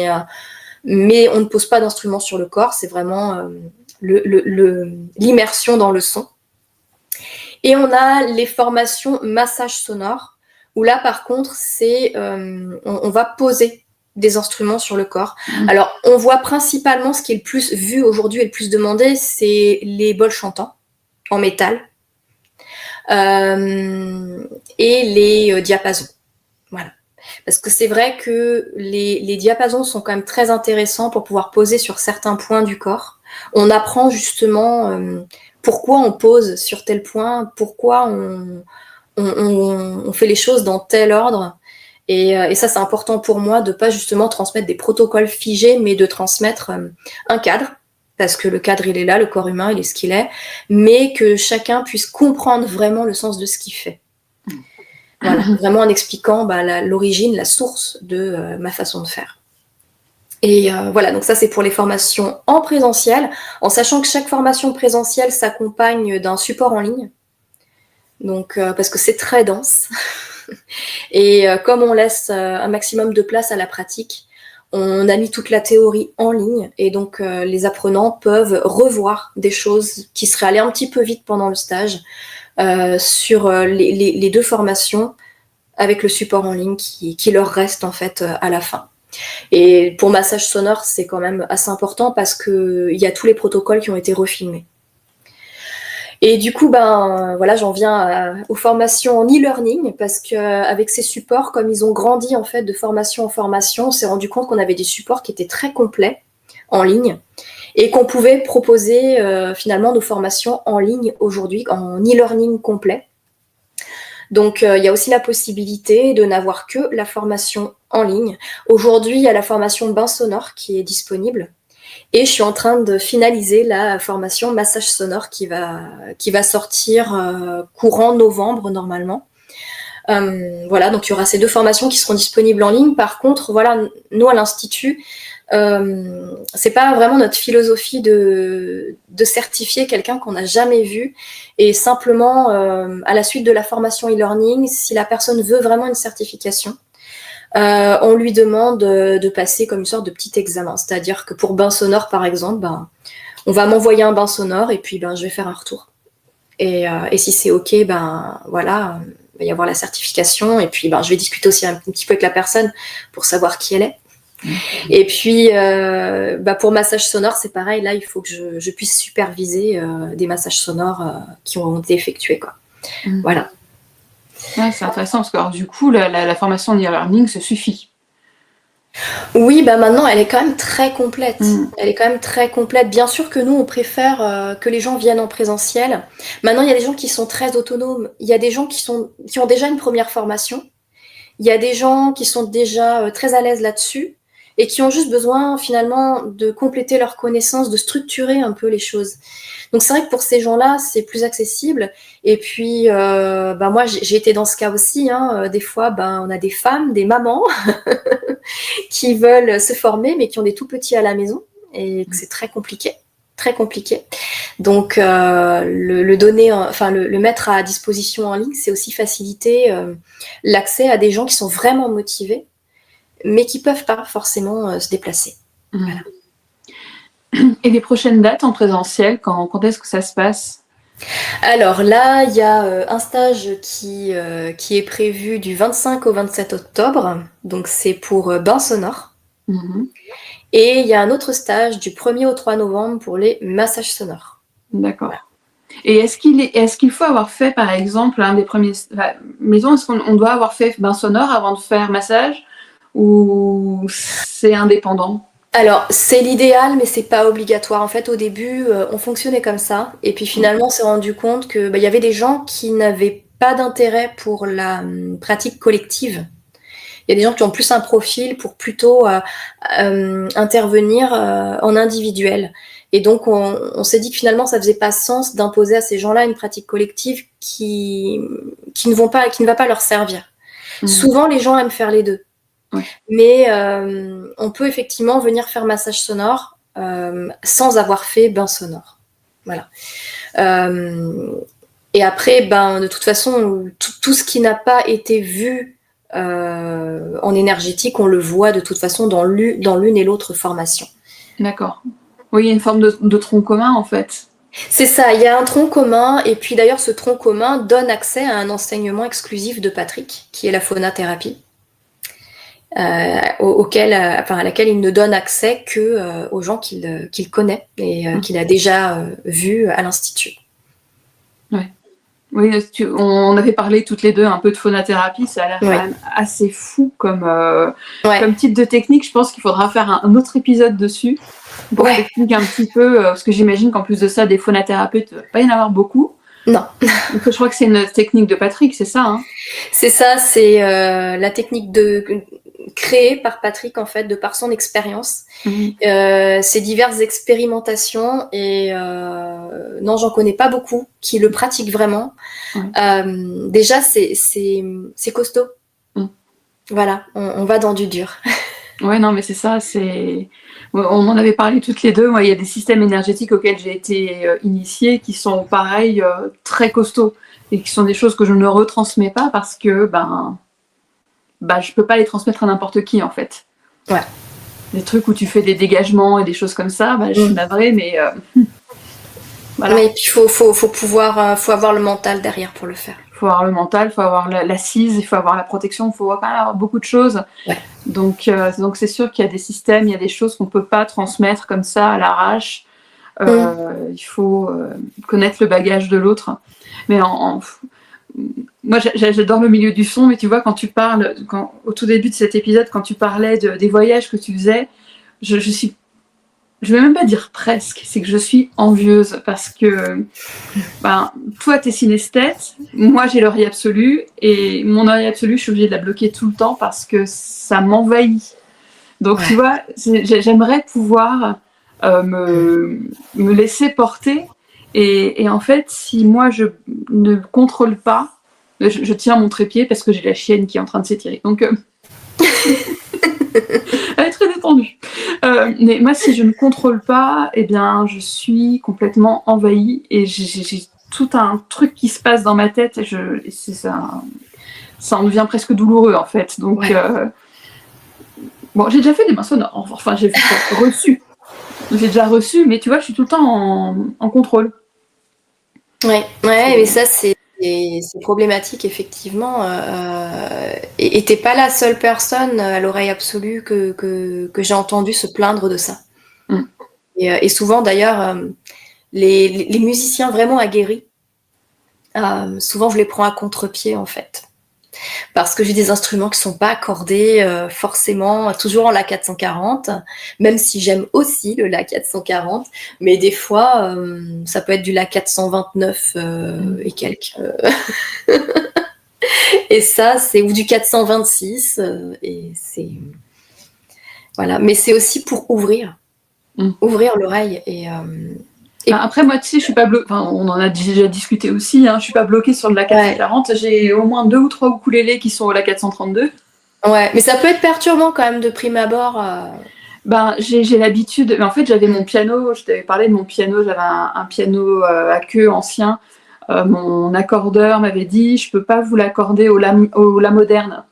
mais on ne pose pas d'instrument sur le corps, c'est vraiment l'immersion dans le son. Et on a les formations massage sonore, où là, par contre, on va poser des instruments sur le corps. Alors, on voit principalement ce qui est le plus vu aujourd'hui et le plus demandé, c'est les bols chantants en métal. Et les diapasons. Voilà. Parce que c'est vrai que les diapasons sont quand même très intéressants pour pouvoir poser sur certains points du corps. On apprend justement pourquoi on pose sur tel point, pourquoi on fait les choses dans tel ordre. Et ça, c'est important pour moi de pas justement transmettre des protocoles figés, mais de transmettre un cadre. Parce que le cadre, il est là, le corps humain, il est ce qu'il est, mais que chacun puisse comprendre vraiment le sens de ce qu'il fait. Voilà, vraiment en expliquant l'origine, la source de ma façon de faire. Et voilà, donc ça, c'est pour les formations en présentiel, en sachant que chaque formation présentielle s'accompagne d'un support en ligne, donc parce que c'est très dense. Et comme on laisse un maximum de place à la pratique, on a mis toute la théorie en ligne et donc les apprenants peuvent revoir des choses qui seraient allées un petit peu vite pendant le stage sur les deux formations avec le support en ligne qui leur reste en fait à la fin. Et pour massage sonore, c'est quand même assez important parce qu'il y a tous les protocoles qui ont été refilmés. Et du coup, voilà, j'en viens aux formations en e-learning parce qu'avec ces supports, comme ils ont grandi en fait de formation en formation, on s'est rendu compte qu'on avait des supports qui étaient très complets en ligne et qu'on pouvait proposer finalement nos formations en ligne aujourd'hui en e-learning complet. Donc, il y a aussi la possibilité de n'avoir que la formation en ligne. Aujourd'hui, il y a la formation bain sonore qui est disponible. Et je suis en train de finaliser la formation massage sonore qui va sortir courant novembre normalement. Voilà, donc il y aura ces deux formations qui seront disponibles en ligne. Par contre, voilà, nous à l'Institut, c'est pas vraiment notre philosophie de certifier quelqu'un qu'on n'a jamais vu. Et simplement, à la suite de la formation e-learning, si la personne veut vraiment une certification, on lui demande de passer comme une sorte de petit examen. C'est-à-dire que pour bain sonore, par exemple, on va m'envoyer un bain sonore et puis je vais faire un retour. Et si c'est OK, voilà, il va y avoir la certification. Et puis je vais discuter aussi un petit peu avec la personne pour savoir qui elle est. Et puis pour massage sonore, c'est pareil. Là, il faut que je puisse superviser des massages sonores qui ont été effectués, quoi. Voilà. Ouais, c'est intéressant parce que alors, du coup, la formation en e-learning, ça suffit. Oui, maintenant, elle est quand même très complète. Elle est quand même très complète. Bien sûr que nous, on préfère que les gens viennent en présentiel. Maintenant, il y a des gens qui sont très autonomes. Il y a des gens qui ont déjà une première formation. Il y a des gens qui sont déjà très à l'aise là-dessus et qui ont juste besoin, finalement, de compléter leurs connaissances, de structurer un peu les choses. Donc, c'est vrai que pour ces gens-là, c'est plus accessible. Et puis, moi, j'ai été dans ce cas aussi. Des fois, on a des femmes, des mamans qui veulent se former, mais qui ont des tout petits à la maison. Et que c'est très compliqué. Très compliqué. Donc, le mettre à disposition en ligne, c'est aussi faciliter l'accès à des gens qui sont vraiment motivés, mais qui peuvent pas forcément se déplacer. Voilà. Et les prochaines dates en présentiel, quand est-ce que ça se passe ? Alors là, il y a un stage qui est prévu du 25 au 27 octobre, donc c'est pour bain sonore. Et il y a un autre stage du 1er au 3 novembre pour les massages sonores. D'accord. Voilà. Et est-ce qu'il faut avoir fait, par exemple, un des premiers... Maison, est-ce qu'on doit avoir fait bain sonore avant de faire massage ou c'est indépendant ? Alors, c'est l'idéal, mais c'est pas obligatoire. En fait, au début, on fonctionnait comme ça. Et puis finalement, on s'est rendu compte que y avait des gens qui n'avaient pas d'intérêt pour la pratique collective. Il y a des gens qui ont plus un profil pour plutôt intervenir en individuel. Et donc, on s'est dit que finalement, ça faisait pas sens d'imposer à ces gens-là une pratique collective qui ne va pas leur servir. Souvent, les gens aiment faire les deux. Ouais. Mais on peut effectivement venir faire massage sonore sans avoir fait bain sonore. Voilà. Et après, de toute façon, tout ce qui n'a pas été vu en énergétique, on le voit de toute façon dans l'une et l'autre formation. D'accord. Oui, il y a une forme de tronc commun, en fait. C'est ça, il y a un tronc commun, et puis d'ailleurs ce tronc commun donne accès à un enseignement exclusif de Patrick, qui est la phonathérapie, à laquelle il ne donne accès que aux gens qu'il connaît et qu'il a déjà vu à l'Institut. Ouais. Oui, on avait parlé toutes les deux un peu de phonathérapie, ça a l'air quand même assez fou comme type de technique. Je pense qu'il faudra faire un autre épisode dessus pour expliquer un petit peu, parce que j'imagine qu'en plus de ça, des phonathérapeutes, il ne va pas y en avoir beaucoup. Non. Donc, je crois que c'est une technique de Patrick, c'est ça, hein? C'est ça, c'est la technique créée par Patrick, en fait, de par son expérience. Ses diverses expérimentations, et non, j'en connais pas beaucoup qui le pratiquent vraiment. Déjà, c'est costaud. Voilà, on va dans du dur. Ouais, non, mais c'est ça, on en avait parlé toutes les deux. Moi, il y a des systèmes énergétiques auxquels j'ai été initiée qui sont pareils, très costauds, et qui sont des choses que je ne retransmets pas parce que je peux pas les transmettre à n'importe qui, en fait. Ouais. Des trucs où tu fais des dégagements et des choses comme ça, je suis navrée, mais voilà. Mais puis faut avoir le mental derrière pour le faire. Il faut avoir le mental, il faut avoir l'assise, il faut avoir la protection, il faut quand même avoir beaucoup de choses. Ouais. Donc c'est sûr qu'il y a des systèmes, il y a des choses qu'on peut pas transmettre comme ça à l'arrache. Il faut connaître le bagage de l'autre. Mais moi, j'adore le milieu du son, mais tu vois, quand tu parles, au tout début de cet épisode, quand tu parlais des voyages que tu faisais, je vais même pas dire presque, c'est que je suis envieuse parce que toi t'es synesthète, moi j'ai l'oreille absolue, et mon oreille absolue, je suis obligée de la bloquer tout le temps parce que ça m'envahit. Donc tu vois, j'aimerais pouvoir me laisser porter, et en fait, si moi je ne contrôle pas, je tiens mon trépied parce que j'ai la chienne qui est en train de s'étirer. Donc elle est très détendue. Mais moi, si je ne contrôle pas, je suis complètement envahie, et j'ai tout un truc qui se passe dans ma tête, et ça en devient presque douloureux, en fait. Donc, bon, j'ai déjà fait des bains sonores. Enfin, j'ai reçu. J'ai déjà reçu, mais tu vois, je suis tout le temps en contrôle. Ouais, mais ça, c'est problématique, effectivement. Et t'es pas la seule personne à l'oreille absolue que j'ai entendu se plaindre de ça. Et souvent, d'ailleurs, les musiciens vraiment aguerris, souvent je les prends à contre-pied, en fait. Parce que j'ai des instruments qui sont pas accordés forcément toujours en La 440, même si j'aime aussi le La 440, mais des fois ça peut être du La 429 et quelques. Et ça, ou du 426, et c'est voilà. Mais c'est aussi pour ouvrir l'oreille, et après, moi, tu sais, je suis pas bloquée. Enfin, on en a déjà discuté aussi. Je suis pas bloquée sur de la 440. J'ai au moins 2 ou 3 ukulélés qui sont au La 432. Ouais, mais ça peut être perturbant quand même de prime abord. J'ai l'habitude. En fait, j'avais mon piano. Je t'avais parlé de mon piano. J'avais un piano à queue ancien. Mon accordeur m'avait dit, je peux pas vous l'accorder au la moderne.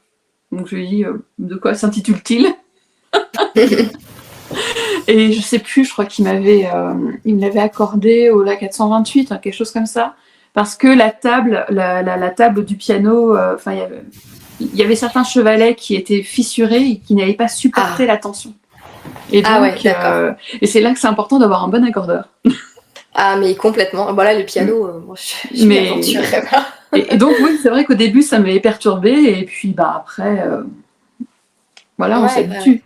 Donc je lui ai dit, de quoi s'intitule-t-il? Et je sais plus, je crois qu'il il me l'avait accordé au La 428, quelque chose comme ça, parce que la table du piano, il y avait certains chevalets qui étaient fissurés et qui n'avaient pas supporté la tension. Et donc, et c'est là que c'est important d'avoir un bon accordeur. Ah, mais complètement. Voilà, le piano, je m'y aventurerais pas. Et donc, oui, c'est vrai qu'au début, ça m'avait perturbée, et puis après, voilà, on s'habitue.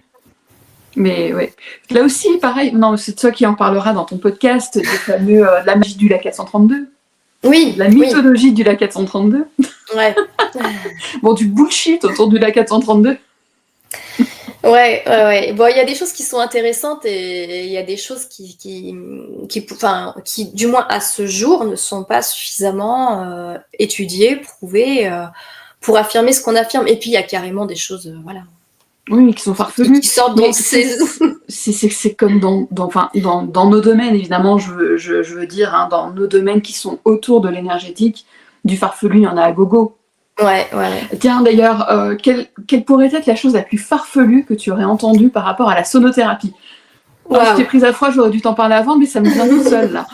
Mais ouais. Là aussi, pareil, non, c'est toi qui en parlera dans ton podcast, la magie du La 432. Oui. La mythologie du La 432. Ouais. Bon, du bullshit autour du La 432. Ouais. Bon, il y a des choses qui sont intéressantes, et il y a des choses qui, du moins à ce jour, ne sont pas suffisamment étudiées, prouvées, pour affirmer ce qu'on affirme. Et puis, il y a carrément des choses, voilà. Oui, qui sont farfelus. qui sortent Mais dans c'est comme dans nos domaines, évidemment, je veux dire, hein, dans nos domaines qui sont autour de l'énergétique, du farfelu, il y en a à gogo. Ouais. Tiens, d'ailleurs, quelle pourrait être la chose la plus farfelue que tu aurais entendue par rapport à la sonothérapie? Wow. Je t'ai prise à froid, j'aurais dû t'en parler avant, mais ça me vient tout seul, là.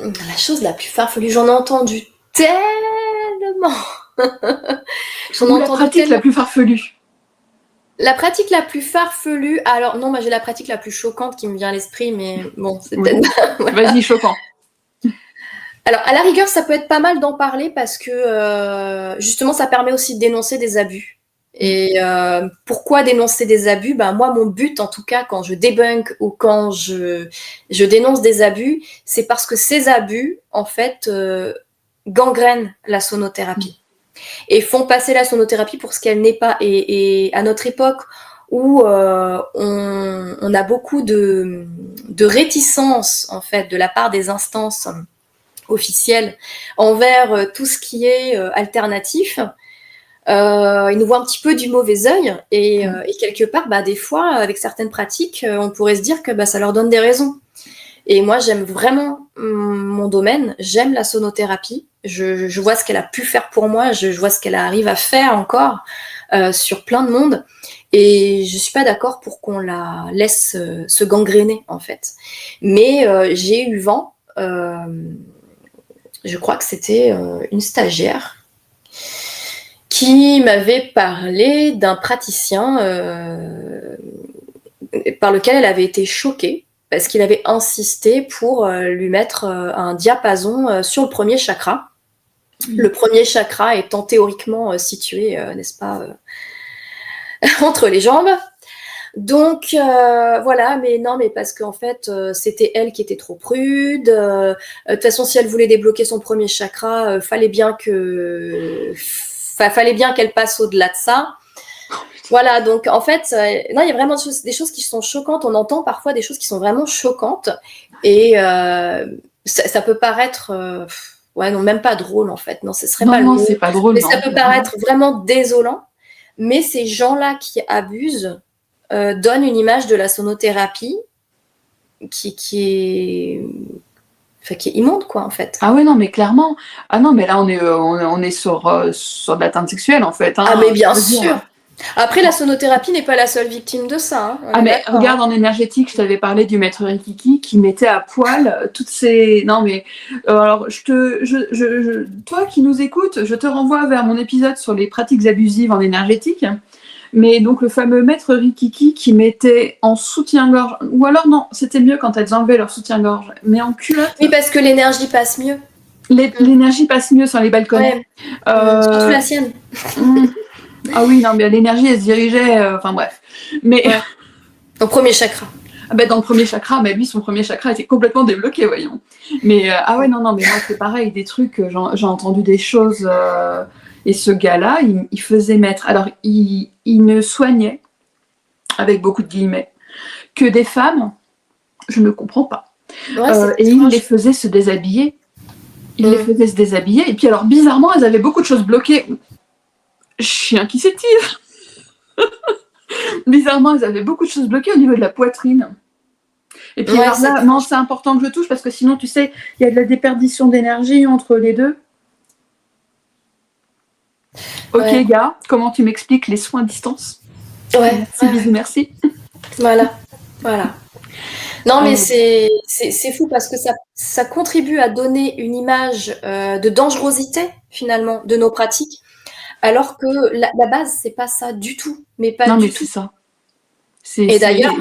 La chose la plus farfelue, j'en ai entendu tellement. Ou la pratique la plus farfelue. La pratique la plus farfelue, alors non, moi j'ai la pratique la plus choquante qui me vient à l'esprit, mais bon, c'est peut-être pas... Vas-y, choquant. Alors, à la rigueur, ça peut être pas mal d'en parler parce que justement, ça permet aussi de dénoncer des abus. Et pourquoi dénoncer des abus? Moi, mon but, en tout cas, quand je débunk ou quand je dénonce des abus, c'est parce que ces abus, en fait, gangrènent la sonothérapie et font passer la sonothérapie pour ce qu'elle n'est pas. Et à notre époque, où on a beaucoup de réticence, en fait, de la part des instances officielle envers tout ce qui est alternatif, ils nous voient un petit peu du mauvais œil et quelque part, des fois, avec certaines pratiques, on pourrait se dire que ça leur donne des raisons. Et moi, j'aime vraiment mon domaine, j'aime la sonothérapie, je vois ce qu'elle a pu faire pour moi, je vois ce qu'elle arrive à faire encore sur plein de monde, et je suis pas d'accord pour qu'on la laisse se gangréner, en fait. Mais j'ai eu vent, je crois que c'était une stagiaire qui m'avait parlé d'un praticien par lequel elle avait été choquée parce qu'il avait insisté pour lui mettre un diapason sur le premier chakra. Le premier chakra étant théoriquement situé, n'est-ce pas, entre les jambes. Donc voilà, mais non, mais parce qu'en fait c'était elle qui était trop prude. De toute façon, si elle voulait débloquer son premier chakra, fallait bien qu'elle passe au-delà de ça. Voilà, donc en fait, non, il y a vraiment des choses qui sont choquantes. On entend parfois des choses qui sont vraiment choquantes et ça peut paraître, ouais, non, même pas drôle en fait. Non, ce serait pas le mot. C'est pas drôle. Mais ça peut paraître vraiment désolant. Mais ces gens-là qui abusent donne une image de la sonothérapie qui est immonde, quoi, en fait. Ah ouais, non, mais clairement. Ah non, mais là, on est sur de l'atteinte sexuelle, en fait. Hein, ah, mais bien sûr. Après, la sonothérapie n'est pas la seule victime de ça. Hein. Mais regarde, en énergétique, je t'avais parlé du maître Rikiki qui mettait à poil toutes ces... Non, mais... alors, toi qui nous écoutes, je te renvoie vers mon épisode sur les pratiques abusives en énergétique. Mais donc, le fameux maître Rikiki qui mettait en soutien-gorge... Ou alors, non, c'était mieux quand elles enlevaient leur soutien-gorge. Mais en culotte... Oui, parce que l'énergie passe mieux. L'énergie passe mieux sur les balcons. Ouais. Surtout la sienne. Ah oui, non, mais l'énergie, elle se dirigeait... Enfin, bref. Mais... Ouais. Dans le premier chakra. Dans le premier chakra, lui, son premier chakra était complètement débloqué, voyons. Mais, ah ouais, non, mais moi, c'est pareil, des trucs, j'ai entendu des choses... Et ce gars-là, il faisait mettre... Alors, il ne soignait, avec beaucoup de guillemets, que des femmes, je ne comprends pas. Ouais, et il les faisait se déshabiller. Les faisait se déshabiller. Et puis alors, bizarrement, elles avaient beaucoup de choses bloquées. Chien qui s'étire. Bizarrement, elles avaient beaucoup de choses bloquées au niveau de la poitrine. Et puis alors là, non, c'est important que je touche parce que sinon, tu sais, il y a de la déperdition d'énergie entre les deux. Ok, gars, comment tu m'expliques les soins à distance? Ouais. Merci, bisous, merci. Voilà. Non, mais c'est fou parce que ça contribue à donner une image de dangerosité, finalement, de nos pratiques, alors que la base, c'est pas ça du tout. Mais pas du tout. C'est ça. Et d'ailleurs,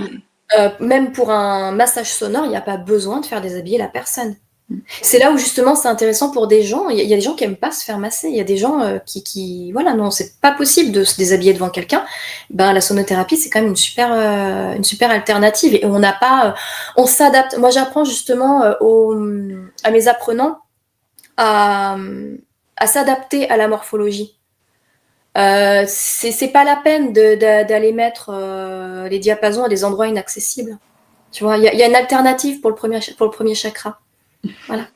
même pour un massage sonore, il n'y a pas besoin de faire déshabiller la personne. C'est là où justement c'est intéressant pour des gens. Il y a des gens qui n'aiment pas se faire masser. Il y a des gens qui voilà, non, c'est pas possible de se déshabiller devant quelqu'un. La sonothérapie, c'est quand même une super alternative. Et on s'adapte. Moi, j'apprends justement à mes apprenants à s'adapter à la morphologie. C'est pas la peine d'aller mettre les diapasons à des endroits inaccessibles. Tu vois, il y a une alternative pour le premier chakra. Voilà.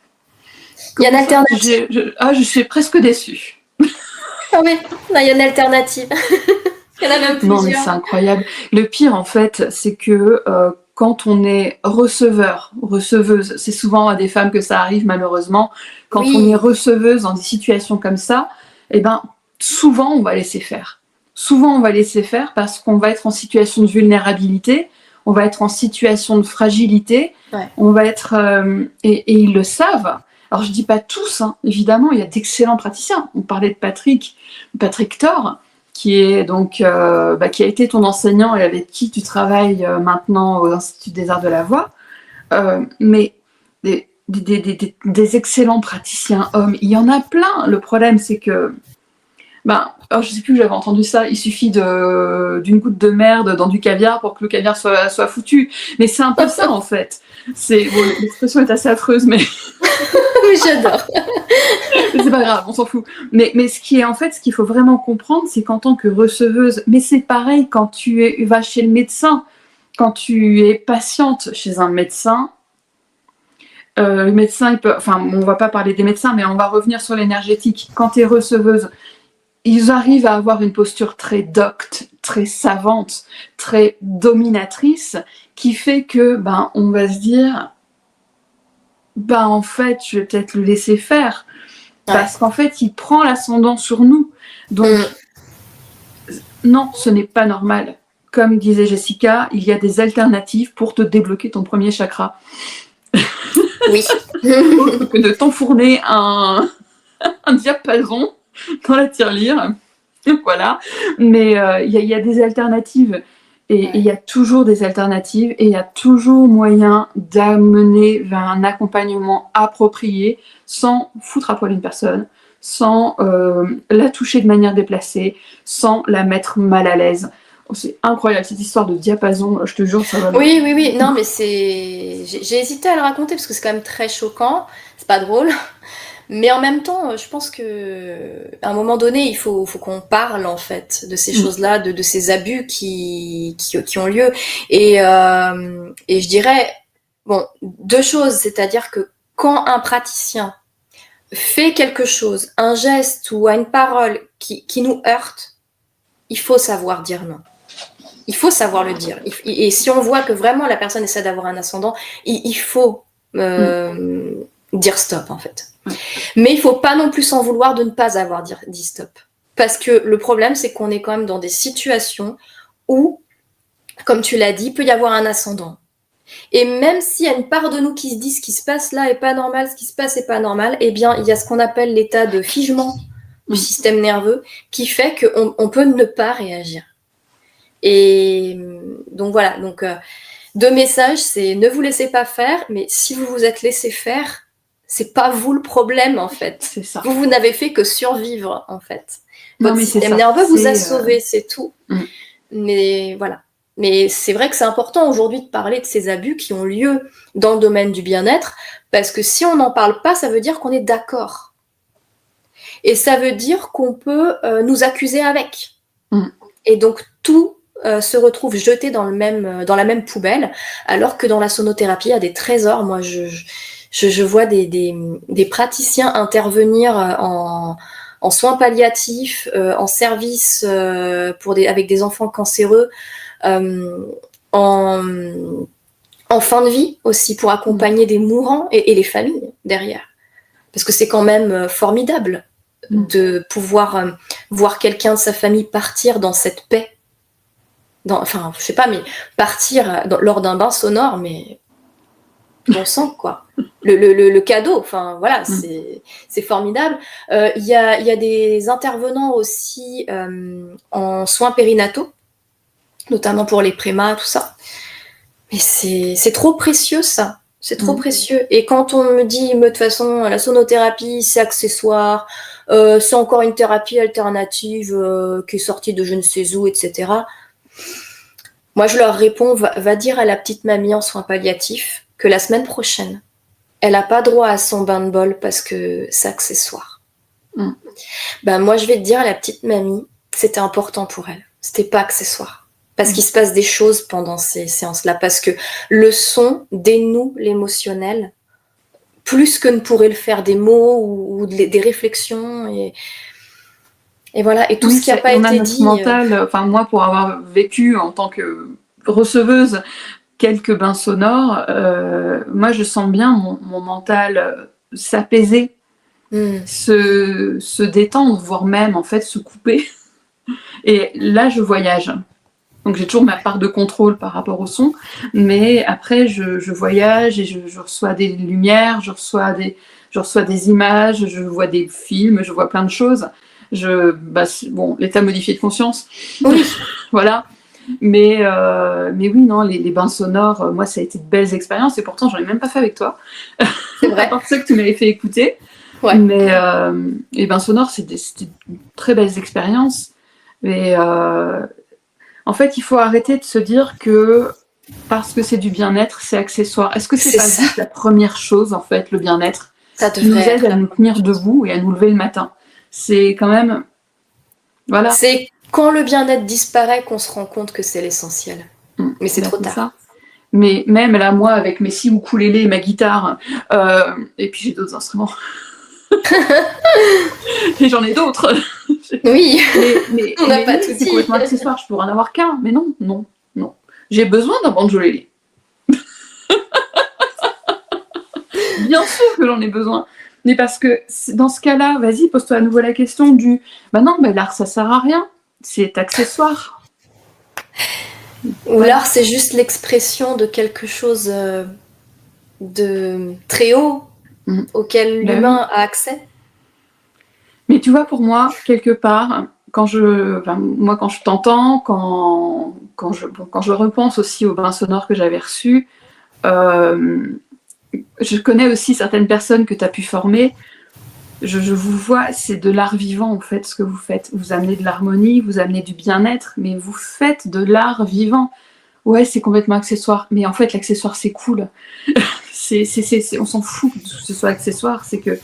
Il y a une alternative. Je suis presque déçue. Ah oui, là, il y a une alternative. Il y en a même Non, mais plusieurs. c'est incroyable. Le pire, en fait, c'est que quand on est receveur, receveuse, c'est souvent à des femmes que ça arrive malheureusement, quand on est Oui, receveuse dans des situations comme ça, eh ben, souvent on va laisser faire. Souvent on va laisser faire parce qu'on va être en situation de vulnérabilité, on va être en situation de fragilité, ouais. on va être... et ils le savent. Alors je dis pas tous, hein, évidemment, il y a d'excellents praticiens. On parlait de Patrick Thor, qui est donc qui a été ton enseignant et avec qui tu travailles maintenant au Institut des Arts de la Voix, mais des excellents praticiens hommes, il y en a plein. Le problème, c'est que alors je sais plus où j'avais entendu ça, il suffit d'une goutte de merde dans du caviar pour que le caviar soit foutu. Mais c'est un peu ça en fait. Bon, l'expression est assez affreuse, mais Oui, j'adore. c'est pas grave, on s'en fout. Mais ce qui est en fait, ce qu'il faut vraiment comprendre, c'est qu'en tant que receveuse, mais c'est pareil quand vas chez le médecin, quand tu es patiente chez un médecin, le médecin, on va pas parler des médecins, mais on va revenir sur l'énergétique. Quand tu es receveuse, ils arrivent à avoir une posture très docte, très savante, très dominatrice, qui fait que, on va se dire, en fait, je vais peut-être le laisser faire. Parce Ouais. qu'en fait, il prend l'ascendant sur nous. Donc, non, ce n'est pas normal. Comme disait Jessica, il y a des alternatives pour te débloquer ton premier chakra. Oui. Autre que de t'enfourner un diapason dans la tirelire. Voilà. Mais il y a des alternatives. Et il y a toujours des alternatives et il y a toujours moyen d'amener vers un accompagnement approprié sans foutre à poil une personne, sans la toucher de manière déplacée, sans la mettre mal à l'aise. Oh, c'est incroyable cette histoire de diapason, je te jure, ça va. Oui, oui, oui. Non, mais j'ai hésité à le raconter parce que c'est quand même très choquant. C'est pas drôle. Mais en même temps, je pense que à un moment donné, faut qu'on parle en fait de ces choses-là, de ces abus qui ont lieu. Et je dirais, bon, deux choses, c'est-à-dire que quand un praticien fait quelque chose, un geste ou une parole qui nous heurte, il faut savoir dire non. Il faut savoir le dire. Et si on voit que vraiment la personne essaie d'avoir un ascendant, il faut dire stop en fait. Mais il faut pas non plus s'en vouloir de ne pas avoir dit stop. Parce que le problème, c'est qu'on est quand même dans des situations où, comme tu l'as dit, il peut y avoir un ascendant. Et même s'il y a une part de nous qui se dit ce qui se passe là est pas normal, ce qui se passe est pas normal, eh bien, il y a ce qu'on appelle l'état de figement du système nerveux qui fait qu'on peut ne pas réagir. Et donc voilà, donc deux messages, c'est ne vous laissez pas faire, mais si vous vous êtes laissé faire, c'est pas vous le problème en fait. C'est ça. Vous n'avez fait que survivre en fait. Non, Votre mais système nerveux vous a sauvé, c'est tout. Mm. Mais voilà. Mais c'est vrai que c'est important aujourd'hui de parler de ces abus qui ont lieu dans le domaine du bien-être, parce que si on n'en parle pas, ça veut dire qu'on est d'accord. Et ça veut dire qu'on peut nous accuser avec. Et donc tout se retrouve jeté dans la même poubelle, alors que dans la sonothérapie, il y a des trésors. Moi, je vois des praticiens intervenir en soins palliatifs, en service avec des enfants cancéreux, en fin de vie aussi, pour accompagner des mourants et les familles derrière. Parce que c'est quand même formidable de pouvoir voir quelqu'un de sa famille partir dans cette paix. Enfin, je sais pas, mais partir lors d'un bain sonore, mais bon sang, quoi. Le cadeau, enfin voilà, c'est formidable. Il y a des intervenants aussi en soins périnataux, notamment pour les prémas, tout ça. Mais c'est trop précieux, ça. C'est trop précieux. Et quand on me dit, de toute façon, la sonothérapie, c'est accessoire, c'est encore une thérapie alternative qui est sortie de je ne sais où, etc. Moi, je leur réponds, va dire à la petite mamie en soins palliatifs que la semaine prochaine, elle n'a pas droit à son bain de bol parce que c'est accessoire. Moi, je vais te dire à la petite mamie, c'était important pour elle. C'était pas accessoire. Parce qu'il se passe des choses pendant ces séances-là. Parce que le son dénoue l'émotionnel plus que ne pourraient le faire des mots ou des réflexions. Et voilà, et tout Oui, ce qui n'a pas on a été notre dit. mental. Enfin, moi, pour avoir vécu en tant que receveuse quelques bains sonores, moi, je sens bien mon mental s'apaiser, se détendre, voire même, en fait, se couper. Et là, je voyage. Donc j'ai toujours ma part de contrôle par rapport au son, mais après je voyage et je reçois des lumières, je reçois des images, je vois des films, je vois plein de choses. Bon, l'état modifié de conscience, Oui, voilà. Mais oui, non, les bains sonores, moi ça a été de belles expériences et pourtant j'en ai même pas fait avec toi, c'est à vrai. part ceux que tu m'avais fait écouter. Ouais. Mais les bains sonores, c'était très belles expériences. Et en fait, il faut arrêter de se dire que parce que c'est du bien-être, c'est accessoire. Est-ce que c'est C'est pas ça. juste la première chose, en fait, le bien-être, Ça qui nous devrait aide être à la nous première tenir chose. debout et à nous lever le matin? C'est quand même... Voilà. C'est quand le bien-être disparaît qu'on se rend compte que c'est l'essentiel. Mais c'est Ben, trop c'est tard. ça. Mais même là, moi, avec mes six ukulélés et ma guitare, et puis j'ai d'autres instruments, et j'en ai d'autres. Oui, on n'a Mais pas oui, tout c'est dit. complètement accessoire. Je pourrais en avoir qu'un. Mais non, non, non. J'ai besoin d'un banjolélé. Bien sûr que j'en ai besoin. Mais parce que dans ce cas-là, vas-y, pose-toi à nouveau la question du bah non, mais l'art ça sert à rien. C'est accessoire. Ou Voilà. l'art, c'est juste l'expression de quelque chose de très haut Mmh. auquel Bah oui. l'humain a accès. Mais tu vois, pour moi, quelque part, moi, quand je t'entends, quand je repense aussi aux bains sonores que j'avais reçus, je connais aussi certaines personnes que tu as pu former. Je vous vois, c'est de l'art vivant en fait ce que vous faites. Vous amenez de l'harmonie, vous amenez du bien-être, mais vous faites de l'art vivant. Ouais, c'est complètement accessoire, mais en fait l'accessoire c'est cool. On s'en fout que ce soit accessoire, c'est que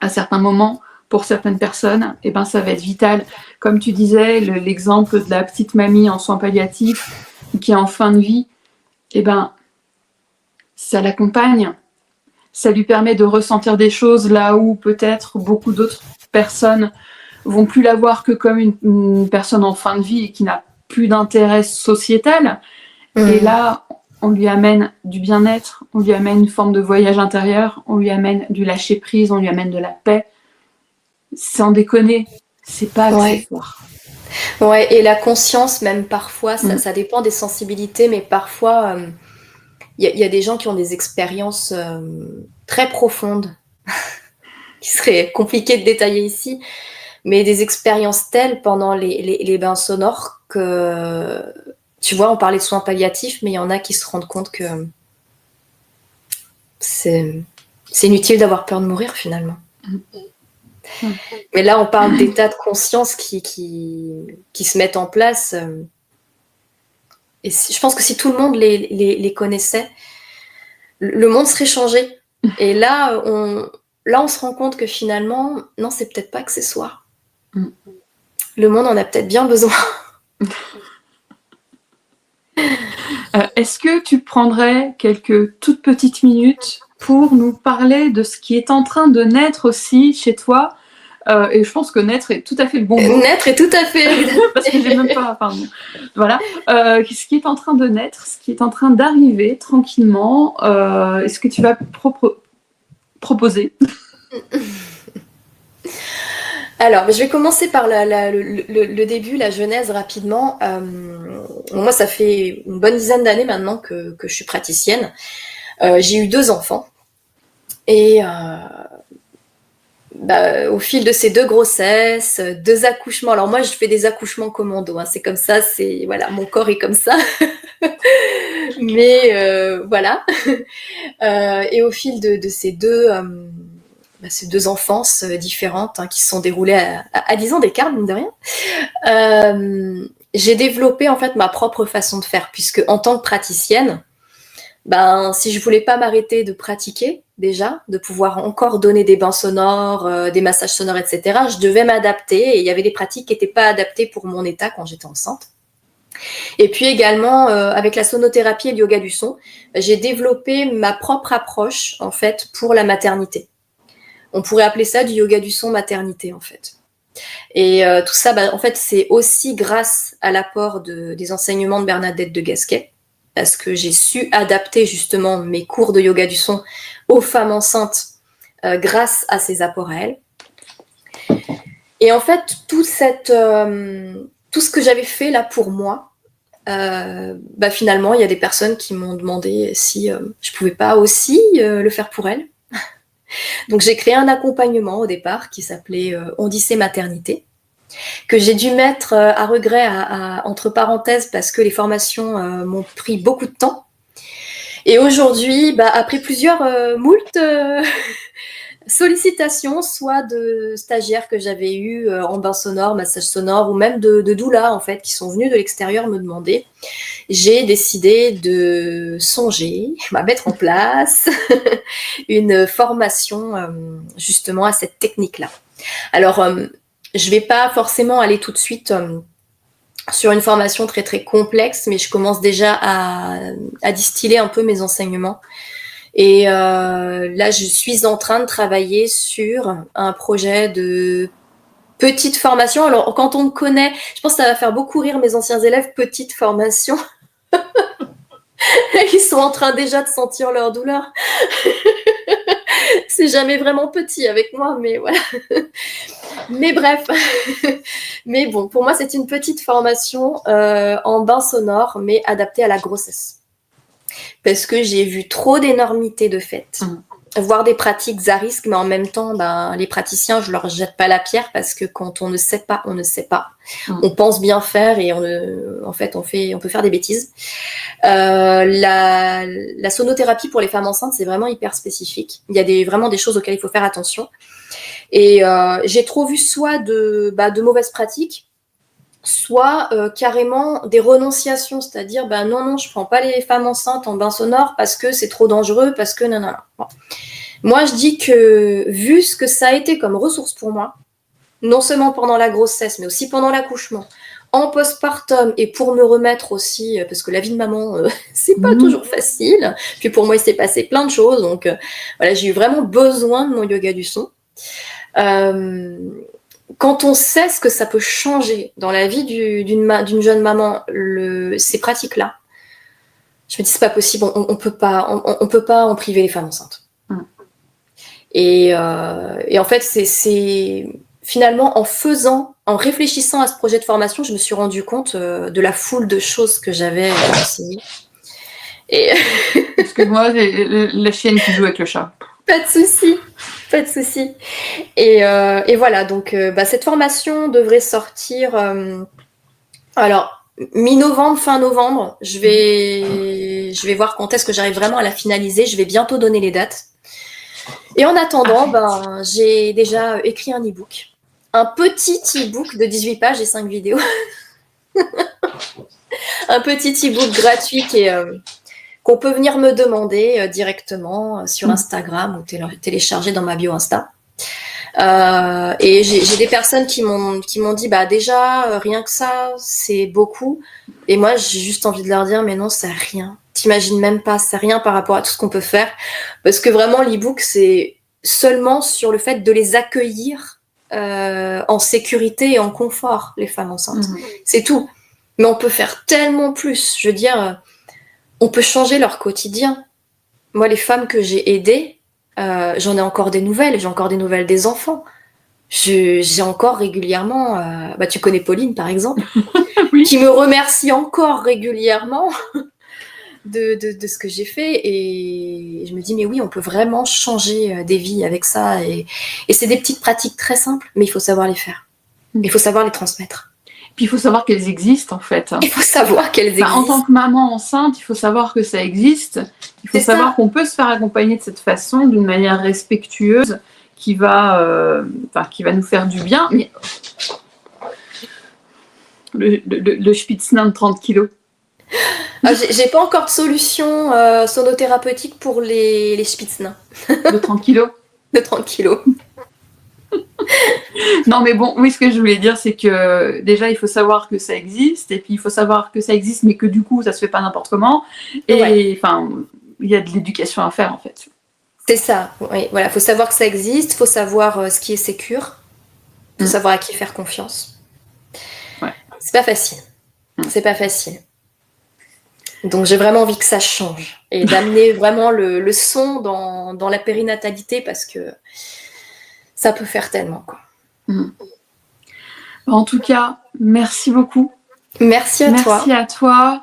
à certains moments, pour certaines personnes, eh ben, ça va être vital. Comme tu disais, l'exemple de la petite mamie en soins palliatifs qui est en fin de vie, eh ben, ça l'accompagne, ça lui permet de ressentir des choses là où peut-être beaucoup d'autres personnes vont plus la voir que comme une personne en fin de vie et qui n'a plus d'intérêt sociétal. Et là, on lui amène du bien-être, on lui amène une forme de voyage intérieur, on lui amène du lâcher-prise, on lui amène de la paix. Sans déconner, c'est pas Ouais. accessoire. Ouais, et la conscience, même parfois, ça dépend des sensibilités, mais parfois, y a des gens qui ont des expériences très profondes, qui seraient compliquées de détailler ici, mais des expériences telles pendant les bains sonores que, tu vois, on parlait de soins palliatifs, mais il y en a qui se rendent compte que c'est inutile d'avoir peur de mourir finalement. Mais là, on parle d'états de conscience qui se mettent en place. Et je pense que si tout le monde les connaissait, le monde serait changé. Et là, on se rend compte que finalement, non, c'est peut-être pas accessoire. Le monde en a peut-être bien besoin. Est-ce que tu prendrais quelques toutes petites minutes pour nous parler de ce qui est en train de naître aussi chez toi? Et je pense que naître est tout à fait le bon mot. Naître est tout à fait. Parce que j'ai même pas. Pardon. Voilà. Ce qui est en train de naître, ce qui est en train d'arriver tranquillement, est-ce que tu vas proposer? Alors, je vais commencer par le début, la genèse rapidement. Moi, ça fait une bonne dizaine d'années maintenant que je suis praticienne. J'ai eu 2 enfants. Et au fil de ces 2 grossesses, 2 accouchements. Alors moi, je fais des accouchements commando. Hein, c'est comme ça. Voilà, mon corps est comme ça. Mais voilà. Et au fil de ces ces 2 enfances différentes qui se sont déroulées à 10 ans d'écart, mine de rien, j'ai développé en fait ma propre façon de faire, puisque en tant que praticienne, si je voulais pas m'arrêter de pratiquer déjà, de pouvoir encore donner des bains sonores, des massages sonores, etc., je devais m'adapter, et il y avait des pratiques qui n'étaient pas adaptées pour mon état quand j'étais enceinte. Et puis également, avec la sonothérapie et le yoga du son, j'ai développé ma propre approche en fait pour la maternité. On pourrait appeler ça du yoga du son maternité, en fait. Et tout ça, en fait, c'est aussi grâce à l'apport des enseignements de Bernadette de Gasquet, parce que j'ai su adapter justement mes cours de yoga du son aux femmes enceintes grâce à ces apports à elles. Et en fait, tout ce que j'avais fait là pour moi, finalement, il y a des personnes qui m'ont demandé si je pouvais pas aussi le faire pour elles. Donc j'ai créé un accompagnement au départ qui s'appelait Odyssée Maternité, que j'ai dû mettre à regret entre parenthèses parce que les formations m'ont pris beaucoup de temps. Et aujourd'hui, après plusieurs moultes sollicitations, soit de stagiaires que j'avais eu en bain sonore, massage sonore, ou même de doulas en fait, qui sont venus de l'extérieur me demander, j'ai décidé de songer à mettre en place une formation justement à cette technique-là. Alors, je vais pas forcément aller tout de suite sur une formation très très complexe, mais je commence déjà à distiller un peu mes enseignements. Et là, je suis en train de travailler sur un projet de petite formation. Alors, quand on me connaît, je pense que ça va faire beaucoup rire mes anciens élèves, petite formation. Ils sont en train déjà de sentir leur douleur. C'est jamais vraiment petit avec moi, mais voilà. Mais bref. Mais bon, pour moi, c'est une petite formation en bain sonore, mais adaptée à la grossesse. Parce que j'ai vu trop d'énormités de fait. Voir des pratiques à risque, mais en même temps, les praticiens, je leur jette pas la pierre parce que quand on ne sait pas, on ne sait pas. On pense bien faire et on peut faire des bêtises. La sonothérapie pour les femmes enceintes, c'est vraiment hyper spécifique. Il y a vraiment des choses auxquelles il faut faire attention. Et j'ai trop vu soit de mauvaises pratiques, soit carrément des renonciations, c'est-à-dire non, je prends pas les femmes enceintes en bain sonore parce que c'est trop dangereux, parce que non. Bon. Moi, je dis que vu ce que ça a été comme ressource pour moi, non seulement pendant la grossesse, mais aussi pendant l'accouchement, en postpartum, et pour me remettre aussi, parce que la vie de maman, c'est pas toujours facile. Puis pour moi, il s'est passé plein de choses, donc voilà, j'ai eu vraiment besoin de mon yoga du son. Quand on sait ce que ça peut changer dans la vie d'une jeune maman, ces pratiques-là, je me dis c'est pas possible, on peut pas en priver les femmes enceintes. Et en fait, c'est finalement en réfléchissant à ce projet de formation, je me suis rendu compte de la foule de choses que j'avais enseignées. Et excuse-moi, la chienne qui joue avec le chat. Pas de souci. Et voilà, donc cette formation devrait sortir alors mi-novembre, fin novembre. Je vais voir quand est-ce que j'arrive vraiment à la finaliser. Je vais bientôt donner les dates. Et en attendant, j'ai déjà écrit un e-book. Un petit e-book de 18 pages et 5 vidéos. Un petit e-book gratuit qu'on peut venir me demander directement sur Instagram ou télécharger dans ma bio Insta. Et j'ai des personnes qui m'ont dit déjà rien que ça c'est beaucoup, et moi j'ai juste envie de leur dire mais non, c'est rien, t'imagines même pas, c'est rien par rapport à tout ce qu'on peut faire, parce que vraiment l'e-book c'est seulement sur le fait de les accueillir en sécurité et en confort, les femmes enceintes. C'est tout, mais on peut faire tellement plus. Je veux dire, on peut changer leur quotidien. Moi, les femmes que j'ai aidées, j'en ai encore des nouvelles. J'ai encore des nouvelles des enfants. J'ai encore régulièrement... tu connais Pauline, par exemple, oui, qui me remercie encore régulièrement de ce que j'ai fait. Et je me dis, mais oui, on peut vraiment changer des vies avec ça. Et c'est des petites pratiques très simples, mais il faut savoir les faire. Il faut savoir les transmettre. Puis il faut savoir qu'elles existent en fait. Il faut savoir qu'elles existent. En tant que maman enceinte, il faut savoir que ça existe. Il faut savoir qu'on peut se faire accompagner de cette façon, d'une manière respectueuse, qui va nous faire du bien. Mais le Spitznain de 30 kilos. J'ai pas encore de solution sonothérapeutique pour les Spitznains. De 30 kilos. De 30 kilos. Non mais bon, oui, ce que je voulais dire c'est que déjà il faut savoir que ça existe, et puis il faut savoir que ça existe mais que du coup ça se fait pas n'importe comment, et enfin il y a de l'éducation à faire en fait. C'est ça, oui, voilà, faut savoir que ça existe, faut savoir ce qui est sécure, faut savoir à qui faire confiance. Ouais. C'est pas facile. C'est pas facile. Donc j'ai vraiment envie que ça change et d'amener vraiment le son dans la périnatalité parce que ça peut faire tellement, quoi. En tout cas, merci beaucoup. Merci à toi. Merci à toi.